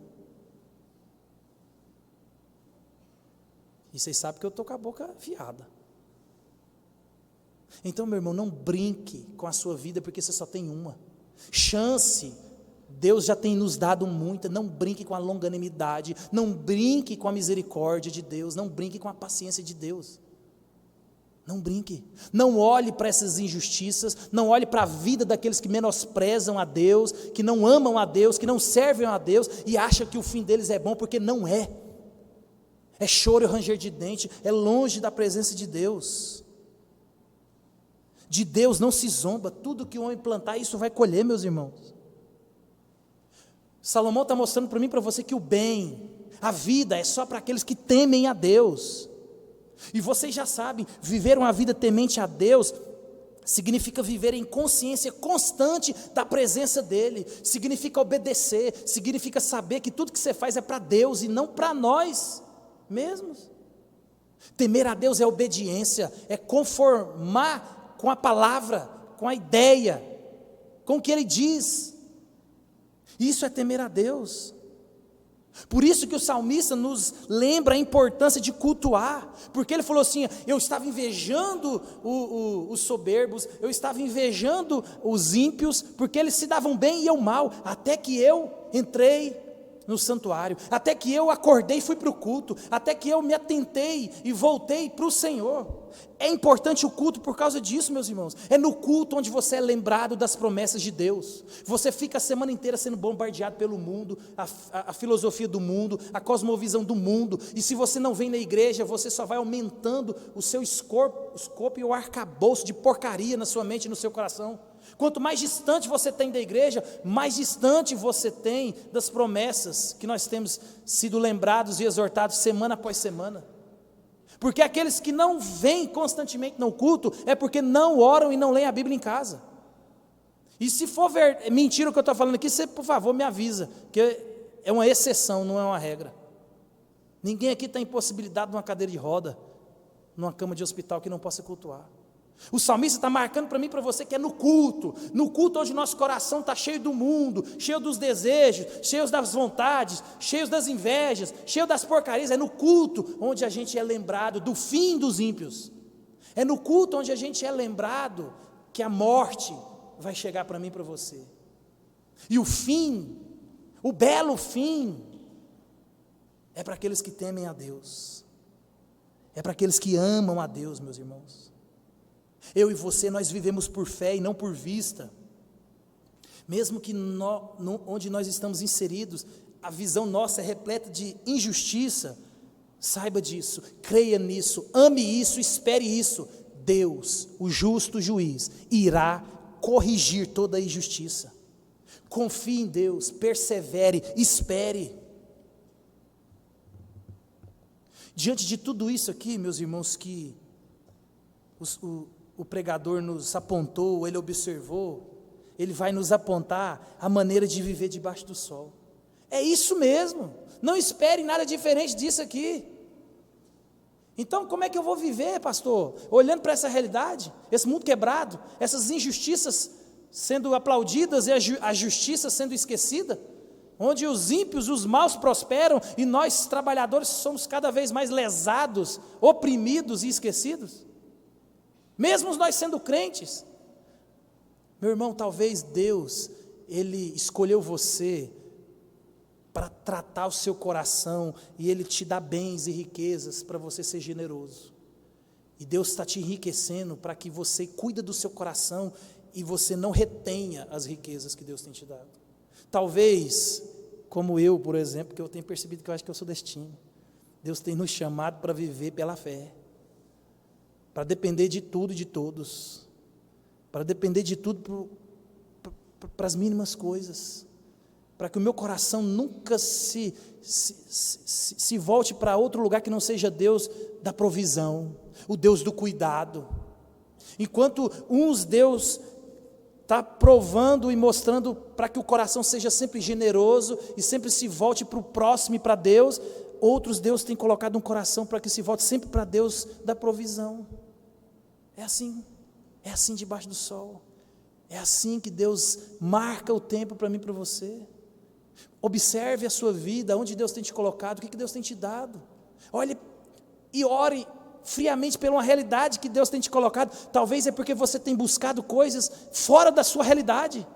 E vocês sabem que eu estou com a boca afiada. Então, meu irmão, não brinque com a sua vida, porque você só tem uma chance. Deus já tem nos dado muita. Não brinque com a longanimidade, não brinque com a misericórdia de Deus, não brinque com a paciência de Deus. Não brinque, não olhe para essas injustiças, não olhe para a vida daqueles que menosprezam a Deus, que não amam a Deus, que não servem a Deus, e acham que o fim deles é bom, porque não é. É choro e ranger de dente, é longe da presença de Deus. De Deus não se zomba, tudo que o homem plantar, isso vai colher, meus irmãos. Salomão está mostrando para mim e para você que o bem, a vida é só para aqueles que temem a Deus. E vocês já sabem, viver uma vida temente a Deus significa viver em consciência constante da presença dEle, significa obedecer, significa saber que tudo que você faz é para Deus e não para nós mesmos. Temer a Deus é obediência, é conformar com a palavra, com a ideia, com o que Ele diz. Isso é temer a Deus. Por isso que o salmista nos lembra a importância de cultuar, porque ele falou assim, eu estava invejando os soberbos, eu estava invejando os ímpios, porque eles se davam bem e eu mal, até que eu entrei no santuário, até que eu acordei e fui para o culto, até que eu me atentei e voltei para o Senhor. É importante o culto por causa disso, meus irmãos. É no culto onde você é lembrado das promessas de Deus. Você fica a semana inteira sendo bombardeado pelo mundo, a filosofia do mundo, a cosmovisão do mundo, e se você não vem na igreja, você só vai aumentando o seu escopo e o arcabouço de porcaria na sua mente e no seu coração. Quanto mais distante você tem da igreja, mais distante você tem das promessas que nós temos sido lembrados e exortados semana após semana. Porque aqueles que não vêm constantemente no culto, é porque não oram e não leem a Bíblia em casa. E se for mentira o que eu estou falando aqui, você, por favor, me avisa, que é uma exceção, não é uma regra. Ninguém aqui está impossibilitado de uma cadeira de roda, numa cama de hospital que não possa cultuar. O salmista está marcando para mim e para você que é no culto onde nosso coração está cheio do mundo, cheio dos desejos, cheio das vontades, cheio das invejas, cheio das porcarias. É no culto onde a gente é lembrado do fim dos ímpios. É no culto onde a gente é lembrado que a morte vai chegar para mim e para você. E o fim, o belo fim, é para aqueles que temem a Deus, é para aqueles que amam a Deus, meus irmãos. Eu e você, nós vivemos por fé e não por vista. Mesmo que onde nós estamos inseridos, a visão nossa é repleta de injustiça, saiba disso, creia nisso, ame isso, espere isso. Deus, o justo juiz, irá corrigir toda a injustiça. Confie em Deus, persevere, espere. Diante de tudo isso aqui, meus irmãos, que o pregador nos apontou, ele observou, ele vai nos apontar a maneira de viver debaixo do sol. É isso mesmo, não espere nada diferente disso aqui. Então como é que eu vou viver, pastor? Olhando para essa realidade, esse mundo quebrado, essas injustiças sendo aplaudidas e a justiça sendo esquecida, onde os ímpios, os maus prosperam e nós trabalhadores somos cada vez mais lesados, oprimidos e esquecidos. Mesmo nós sendo crentes, Meu irmão, talvez Deus, Ele escolheu você para tratar o seu coração, e Ele te dá bens e riquezas para você ser generoso. E Deus está te enriquecendo para que você cuide do seu coração e você não retenha as riquezas que Deus tem te dado. Talvez, como eu, por exemplo, que eu tenho percebido que eu acho que eu sou destino. Deus tem nos chamado para viver pela fé, para depender de tudo e de todos, para depender de tudo para as mínimas coisas, para que o meu coração nunca se volte para outro lugar que não seja Deus da provisão, o Deus do cuidado. Enquanto Deus está provando e mostrando para que o coração seja sempre generoso e sempre se volte para o próximo e para Deus, outros Deus tem colocado um coração para que se volte sempre para Deus da provisão. É assim debaixo do sol, é assim que Deus marca o tempo para mim e para você. Observe a sua vida, onde Deus tem te colocado, o que Deus tem te dado. Olhe e ore friamente pela uma realidade que Deus tem te colocado. Talvez é porque você tem buscado coisas fora da sua realidade,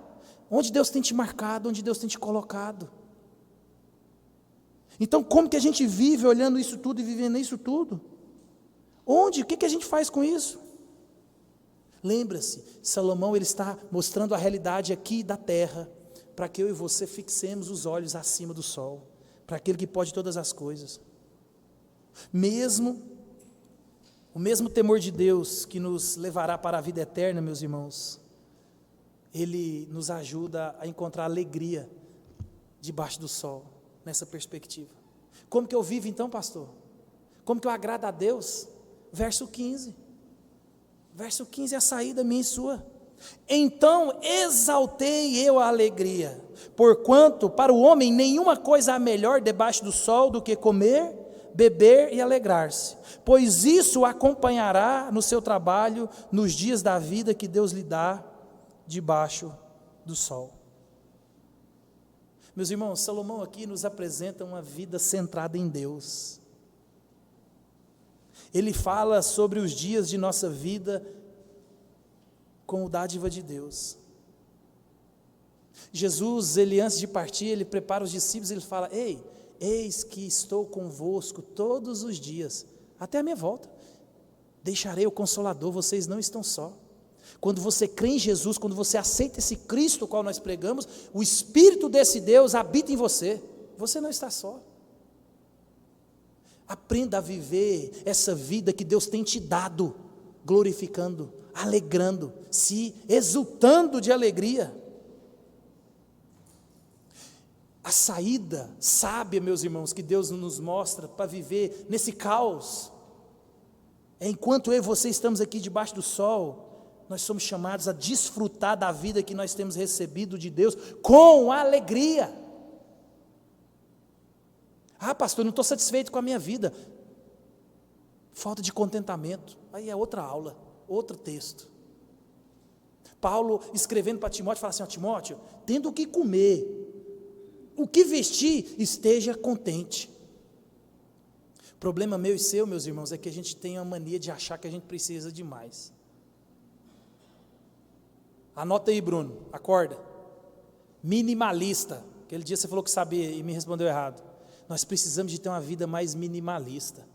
onde Deus tem te marcado, onde Deus tem te colocado. Então, como que a gente vive olhando isso tudo e vivendo isso tudo? Onde? O que a gente faz com isso? Lembra-se, Salomão ele está mostrando a realidade aqui da terra, para que eu e você fixemos os olhos acima do sol, para aquele que pode todas as coisas. O mesmo temor de Deus que nos levará para a vida eterna, meus irmãos, ele nos ajuda a encontrar alegria debaixo do sol, nessa perspectiva. Como que eu vivo então, pastor? Como que eu agrado a Deus? Verso 15 é a saída minha e sua. Então exaltei eu a alegria, porquanto para o homem nenhuma coisa há melhor debaixo do sol do que comer, beber e alegrar-se, pois isso o acompanhará no seu trabalho, nos dias da vida que Deus lhe dá debaixo do sol. Meus irmãos, Salomão aqui nos apresenta uma vida centrada em Deus. Ele fala sobre os dias de nossa vida como dádiva de Deus. Jesus, ele antes de partir, ele prepara os discípulos, ele fala: eis que estou convosco todos os dias, até a minha volta. Deixarei o Consolador, vocês não estão só. Quando você crê em Jesus, quando você aceita esse Cristo, o qual nós pregamos, o Espírito desse Deus habita em você, você não está só. Aprenda a viver essa vida que Deus tem te dado, glorificando, alegrando, se exultando de alegria. A saída sábia, meus irmãos, que Deus nos mostra para viver nesse caos, é enquanto eu e você estamos aqui debaixo do sol, nós somos chamados a desfrutar da vida que nós temos recebido de Deus com alegria. Ah, pastor, eu não estou satisfeito com a minha vida. Falta de contentamento. Aí é outra aula, outro texto. Paulo, escrevendo para Timóteo, fala assim: ó, Timóteo, tendo o que comer, o que vestir, esteja contente. O problema meu e seu, meus irmãos, é que a gente tem a mania de achar que a gente precisa de mais. Anota aí, Bruno, acorda. Minimalista. Aquele dia você falou que sabia e me respondeu errado. Nós precisamos de ter uma vida mais minimalista.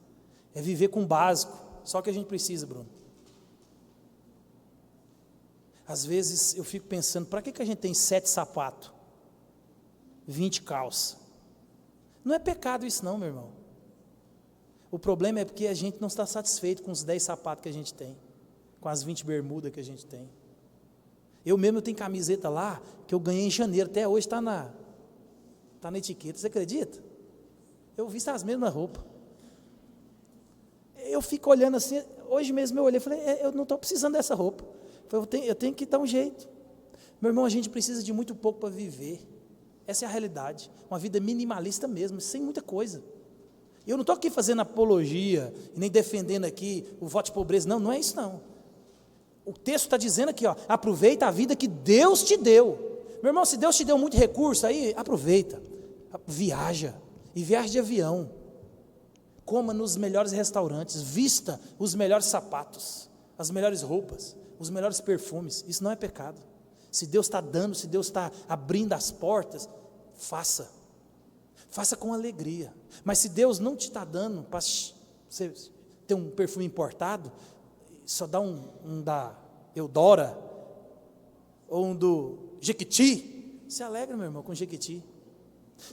É viver com o básico, só que a gente precisa, Bruno. Às vezes eu fico pensando, para que a gente tem 7 sapatos? 20 calças? Não é pecado isso não, meu irmão. O problema é porque a gente não está satisfeito com os 10 sapatos que a gente tem, com as 20 bermudas que a gente tem. Eu mesmo tenho camiseta lá, que eu ganhei em janeiro, até hoje está na etiqueta, você acredita? Eu visto as mesmas roupas. Eu fico olhando assim, hoje mesmo eu olhei e falei, eu não estou precisando dessa roupa. Eu tenho que dar um jeito. Meu irmão, a gente precisa de muito pouco para viver. Essa é a realidade. Uma vida minimalista mesmo, sem muita coisa. Eu não estou aqui fazendo apologia, nem defendendo aqui o voto de pobreza, não é isso não. O texto está dizendo aqui, ó, aproveita a vida que Deus te deu. Meu irmão, se Deus te deu muito recurso, aí aproveita, viaja, e viaja de avião, coma nos melhores restaurantes, vista os melhores sapatos, as melhores roupas, os melhores perfumes. Isso não é pecado. Se Deus está dando, se Deus está abrindo as portas, faça. Faça com alegria. Mas se Deus não te está dando, para você ter um perfume importado, só dá um da Eudora, ou um do Jequiti, se alegra, meu irmão, com Jequiti.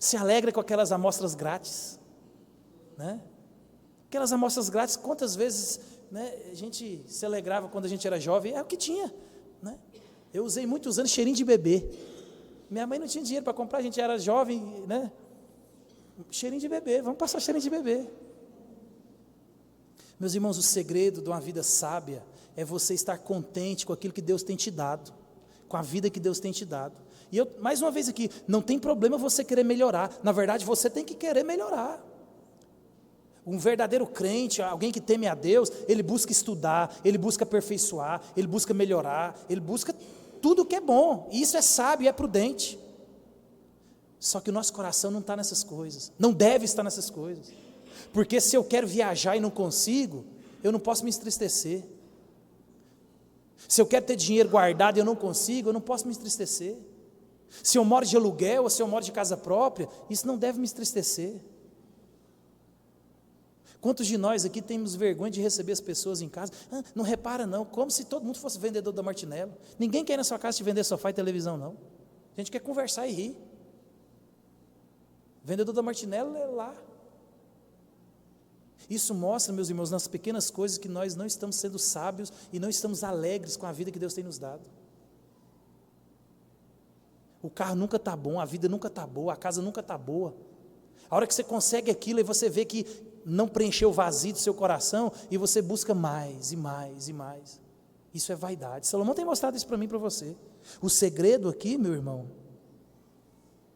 Se alegra com aquelas amostras grátis, né? Aquelas amostras grátis, quantas vezes, né, a gente se alegrava quando a gente era jovem, é o que tinha, né? Eu usei muitos anos cheirinho de bebê. Minha mãe não tinha dinheiro para comprar, a gente era jovem, né? Cheirinho de bebê, vamos passar cheirinho de bebê. Meus irmãos, o segredo de uma vida sábia é você estar contente com aquilo que Deus tem te dado, com a vida que Deus tem te dado. E eu, mais uma vez aqui, não tem problema você querer melhorar, na verdade você tem que querer melhorar. Um verdadeiro crente, alguém que teme a Deus, ele busca estudar, ele busca aperfeiçoar, ele busca melhorar, ele busca tudo que é bom, e isso é sábio e é prudente. Só que o nosso coração não está nessas coisas, não deve estar nessas coisas, porque se eu quero viajar e não consigo, eu não posso me entristecer. Se eu quero ter dinheiro guardado e eu não consigo, eu não posso me entristecer. Se eu moro de aluguel ou se eu moro de casa própria, isso não deve me entristecer. Quantos de nós aqui temos vergonha de receber as pessoas em casa? Não repara não, como se todo mundo fosse vendedor da Martinello. Ninguém quer ir na sua casa te vender sofá e televisão não. A gente quer conversar e rir. Vendedor da Martinello é lá. Isso mostra, meus irmãos, nas pequenas coisas que nós não estamos sendo sábios e não estamos alegres com a vida que Deus tem nos dado. O carro nunca está bom, a vida nunca está boa, a casa nunca está boa. A hora que você consegue aquilo e você vê que não preencheu o vazio do seu coração e você busca mais e mais e mais. Isso é vaidade. Salomão tem mostrado isso para mim e para você. O segredo aqui, meu irmão,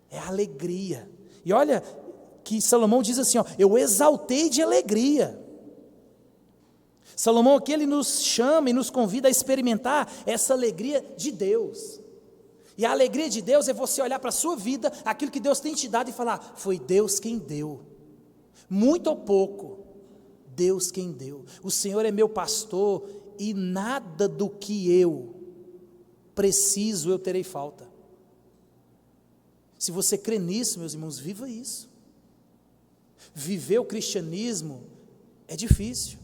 é a alegria. E olha que Salomão diz assim, ó, eu exaltei de alegria. Salomão aqui ele nos chama e nos convida a experimentar essa alegria de Deus. E a alegria de Deus é você olhar para a sua vida, aquilo que Deus tem te dado e falar, foi Deus quem deu. Muito ou pouco, Deus quem deu. O Senhor é meu pastor e nada do que eu preciso eu terei falta. Se você crê nisso, meus irmãos, viva isso. Viver o cristianismo é difícil,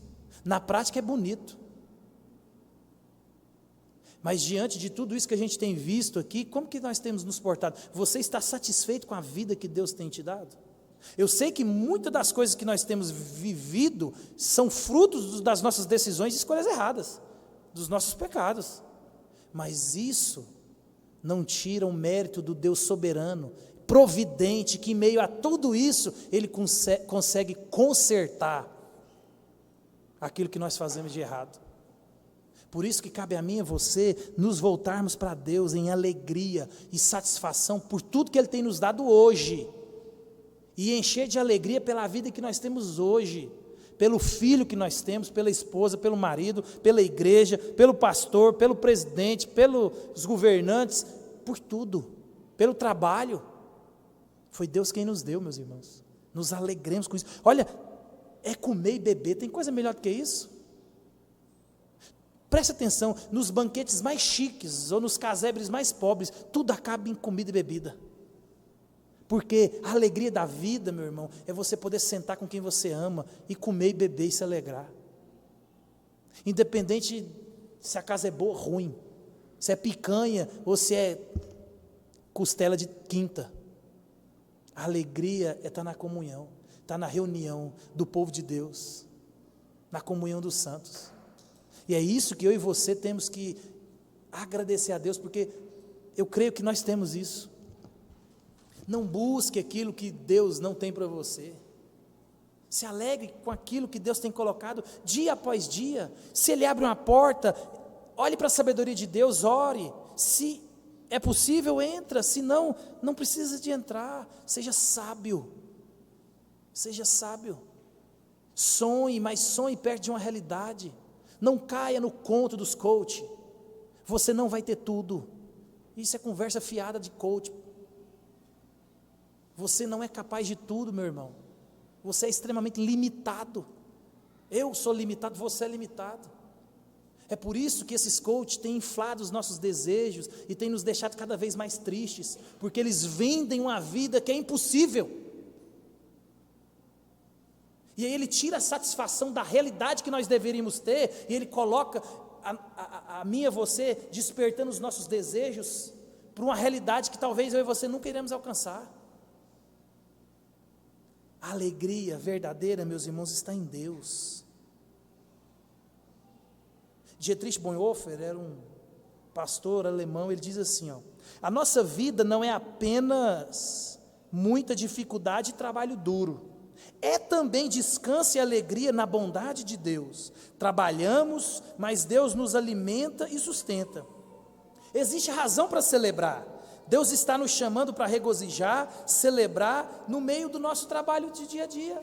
na prática é bonito. Mas diante de tudo isso que a gente tem visto aqui, como que nós temos nos portado? Você está satisfeito com a vida que Deus tem te dado? Eu sei que muitas das coisas que nós temos vivido são frutos das nossas decisões e escolhas erradas, dos nossos pecados. Mas isso não tira o mérito do Deus soberano, providente, que em meio a tudo isso, Ele consegue consertar aquilo que nós fazemos de errado. Por isso que cabe a mim e a você nos voltarmos para Deus em alegria e satisfação por tudo que Ele tem nos dado hoje, e encher de alegria pela vida que nós temos hoje, pelo filho que nós temos, pela esposa, pelo marido, pela igreja, pelo pastor, pelo presidente, pelos governantes, por tudo, pelo trabalho. Foi Deus quem nos deu, meus irmãos. Nos alegremos com isso. Olha, é comer e beber, tem coisa melhor do que isso? Preste atenção, nos banquetes mais chiques ou nos casebres mais pobres, tudo acaba em comida e bebida. Porque a alegria da vida, meu irmão, é você poder sentar com quem você ama e comer e beber e se alegrar. Independente se a casa é boa ou ruim, se é picanha ou se é costela de quinta. A alegria é estar na comunhão, estar na reunião do povo de Deus, na comunhão dos santos. E é isso que eu e você temos que agradecer a Deus, porque eu creio que nós temos isso. Não busque aquilo que Deus não tem para você. Se alegre com aquilo que Deus tem colocado dia após dia. Se Ele abre uma porta, olhe para a sabedoria de Deus, ore. Se é possível, entra. Se não, não precisa de entrar. Seja sábio. Seja sábio. Sonhe, mas sonhe perto de uma realidade. Não caia no conto dos coach. Você não vai ter tudo. Isso é conversa fiada de coach. Você não é capaz de tudo, meu irmão. Você é extremamente limitado. Eu sou limitado, você é limitado. É por isso que esses coaches têm inflado os nossos desejos e têm nos deixado cada vez mais tristes, porque eles vendem uma vida que é impossível. E aí ele tira a satisfação da realidade que nós deveríamos ter, e ele coloca a mim e a você despertando os nossos desejos para uma realidade que talvez eu e você nunca iremos alcançar. A alegria verdadeira, meus irmãos, está em Deus. Dietrich Bonhoeffer era um pastor alemão, ele diz assim, a nossa vida não é apenas muita dificuldade e trabalho duro, é também descanso e alegria na bondade de Deus. Trabalhamos, mas Deus nos alimenta e sustenta. Existe razão para celebrar. Deus está nos chamando para regozijar, celebrar no meio do nosso trabalho de dia a dia.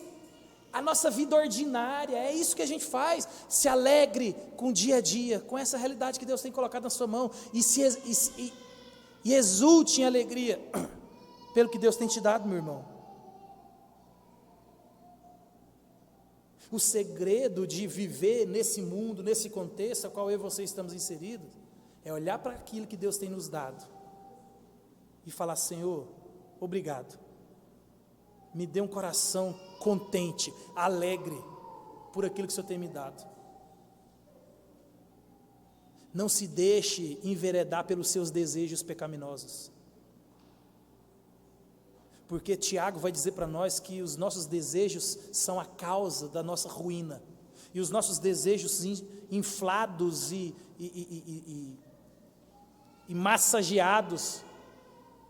A nossa vida ordinária, é isso que a gente faz. Se alegre com o dia a dia, com essa realidade que Deus tem colocado na sua mão, e exulte em alegria pelo que Deus tem te dado, meu irmão. O segredo de viver nesse mundo, nesse contexto ao qual eu e você estamos inseridos, é olhar para aquilo que Deus tem nos dado e falar, Senhor, obrigado. Me dê um coração contente, alegre por aquilo que o Senhor tem me dado. Não se deixe enveredar pelos seus desejos pecaminosos. Porque Tiago vai dizer para nós que os nossos desejos são a causa da nossa ruína. E os nossos desejos inflados e massageados,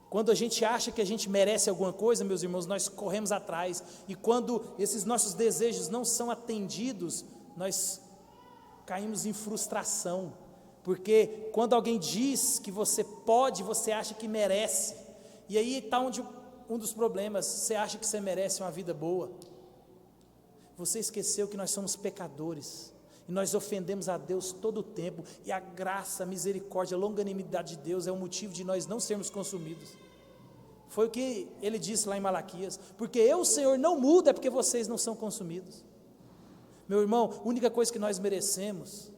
quando a gente acha que a gente merece alguma coisa, meus irmãos, nós corremos atrás. E quando esses nossos desejos não são atendidos, nós caímos em frustração. Porque quando alguém diz que você pode, você acha que merece. E aí está um dos problemas, você acha que você merece uma vida boa. Você esqueceu que nós somos pecadores. E nós ofendemos a Deus todo o tempo. E a graça, a misericórdia, a longanimidade de Deus é o motivo de nós não sermos consumidos. Foi o que ele disse lá em Malaquias. Porque eu, o Senhor, não muda, é porque vocês não são consumidos. Meu irmão, a única coisa que nós merecemos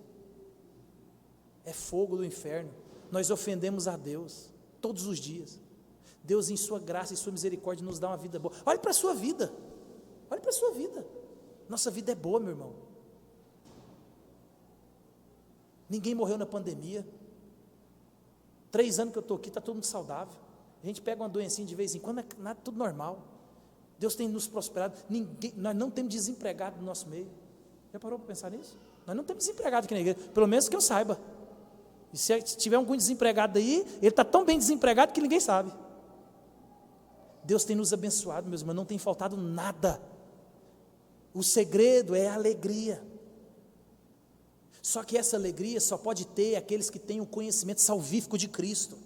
é fogo do inferno. Nós ofendemos a Deus todos os dias. Deus, em sua graça e sua misericórdia, nos dá uma vida boa. Olhe para a sua vida. Olhe para a sua vida. Nossa vida é boa, meu irmão. Ninguém morreu na pandemia. 3 anos que eu estou aqui, está todo mundo saudável. A gente pega uma doencinha de vez em quando, é tudo normal. Deus tem nos prosperado. Nós não temos desempregado no nosso meio. Já parou para pensar nisso? Nós não temos desempregado aqui na igreja, pelo menos que eu saiba. E se tiver algum desempregado aí, ele está tão bem desempregado que ninguém sabe. Deus tem nos abençoado, meus irmãos, não tem faltado nada. O segredo é a alegria. Só que essa alegria só pode ter aqueles que têm o conhecimento salvífico de Cristo.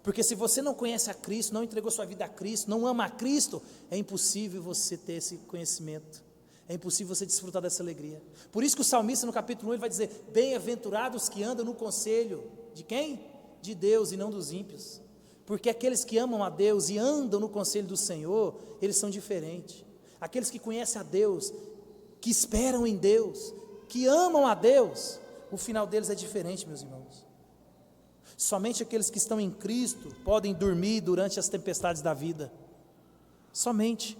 Porque se você não conhece a Cristo, não entregou sua vida a Cristo, não ama a Cristo, é impossível você ter esse conhecimento. É impossível você desfrutar dessa alegria. Por isso que o salmista no capítulo 1 ele vai dizer: bem-aventurados que andam no conselho de quem? De Deus e não dos ímpios. Porque aqueles que amam a Deus e andam no conselho do Senhor, eles são diferentes. Aqueles que conhecem a Deus, que esperam em Deus, que amam a Deus, o final deles é diferente, meus irmãos. Somente aqueles que estão em Cristo podem dormir durante as tempestades da vida. Somente.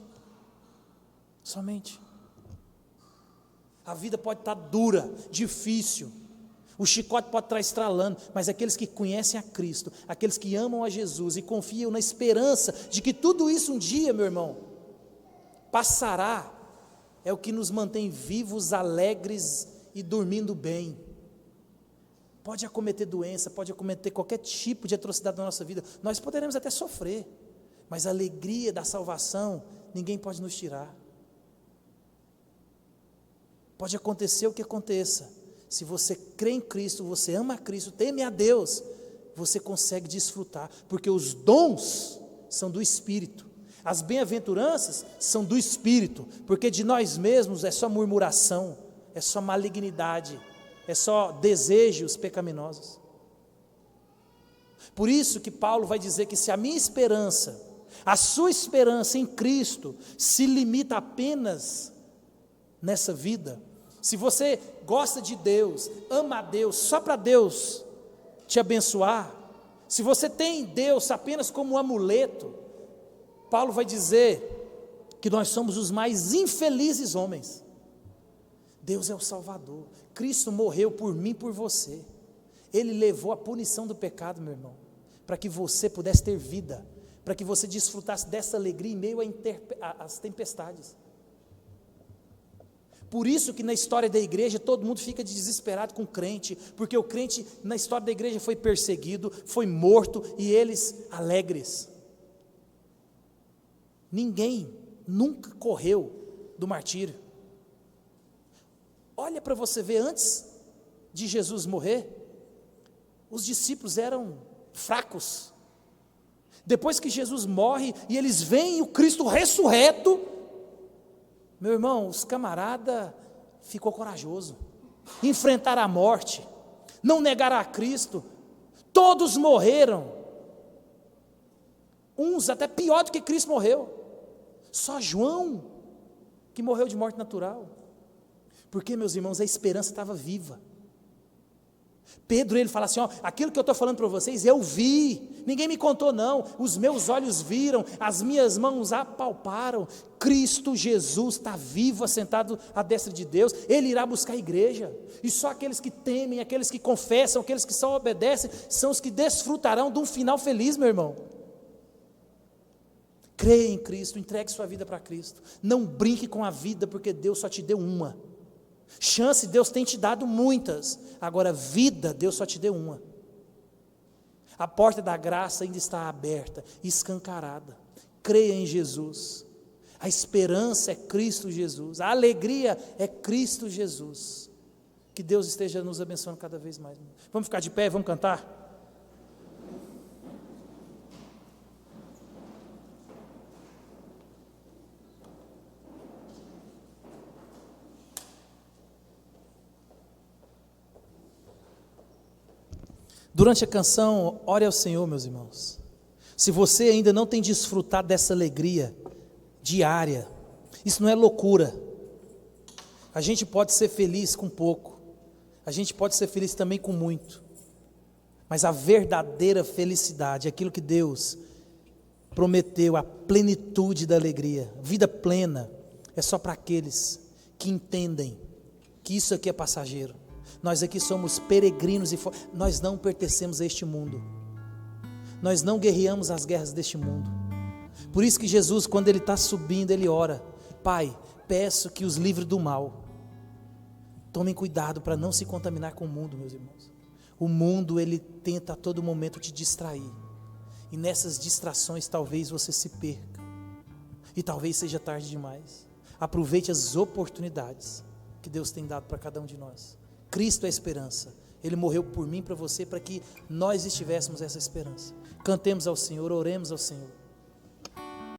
A vida pode estar dura, difícil, o chicote pode estar estralando, mas aqueles que conhecem a Cristo, aqueles que amam a Jesus e confiam na esperança de que tudo isso um dia, meu irmão, passará, é o que nos mantém vivos, alegres e dormindo bem. Pode acometer doença, pode acometer qualquer tipo de atrocidade na nossa vida, nós poderemos até sofrer, mas a alegria da salvação, ninguém pode nos tirar. Pode acontecer o que aconteça, se você crê em Cristo, você ama a Cristo, teme a Deus, você consegue desfrutar, porque os dons são do Espírito, as bem-aventuranças são do Espírito, porque de nós mesmos é só murmuração, é só malignidade, é só desejos pecaminosos. Por isso que Paulo vai dizer que se a minha esperança, a sua esperança em Cristo se limita apenas nessa vida, Se você gosta de Deus, ama a Deus, só para Deus te abençoar, se você tem Deus apenas como um amuleto, Paulo vai dizer que nós somos os mais infelizes homens. Deus é o Salvador, Cristo morreu por mim e por você, Ele levou a punição do pecado, meu irmão, para que você pudesse ter vida, para que você desfrutasse dessa alegria em meio às tempestades. Por isso que na história da igreja todo mundo fica desesperado com o crente, porque o crente na história da igreja foi perseguido, foi morto, e eles alegres. Ninguém nunca correu do martírio. Olha para você ver, antes de Jesus morrer, os discípulos eram fracos. Depois que Jesus morre e eles veem o Cristo ressurreto, meu irmão, os camaradas ficou corajoso, enfrentaram a morte, não negaram a Cristo, todos morreram, uns até pior do que Cristo morreu, só João que morreu de morte natural, porque, meus irmãos, a esperança estava viva. Pedro, ele fala assim, ó, aquilo que eu estou falando para vocês, eu vi, ninguém me contou não, os meus olhos viram, as minhas mãos apalparam, Cristo Jesus está vivo, assentado à destra de Deus, Ele irá buscar a igreja, e só aqueles que temem, aqueles que confessam, aqueles que só obedecem, são os que desfrutarão de um final feliz, meu irmão. Creia em Cristo, entregue sua vida para Cristo, não brinque com a vida, porque Deus só te deu uma. Chance Deus tem te dado muitas, agora vida Deus só te deu uma. A porta da graça ainda está aberta, escancarada. Creia em Jesus, a esperança é Cristo Jesus, a alegria é Cristo Jesus. Que Deus esteja nos abençoando cada vez mais. Vamos ficar de pé, vamos cantar? Durante a canção, ore ao Senhor, meus irmãos. Se você ainda não tem desfrutado dessa alegria diária, isso não é loucura. A gente pode ser feliz com pouco, a gente pode ser feliz também com muito, mas a verdadeira felicidade, aquilo que Deus prometeu, a plenitude da alegria, vida plena, é só para aqueles que entendem que isso aqui é passageiro. Nós aqui somos peregrinos e nós não pertencemos a este mundo. Nós não guerreamos as guerras deste mundo. Por isso que Jesus, quando Ele está subindo, Ele ora: Pai, peço que os livre do mal. Tomem cuidado para não se contaminar com o mundo, meus irmãos. O mundo, ele tenta a todo momento te distrair. E nessas distrações talvez você se perca. E talvez seja tarde demais. Aproveite as oportunidades que Deus tem dado para cada um de nós. Cristo é a esperança, Ele morreu por mim e para você, para que nós estivéssemos essa esperança. Cantemos ao Senhor, oremos ao Senhor.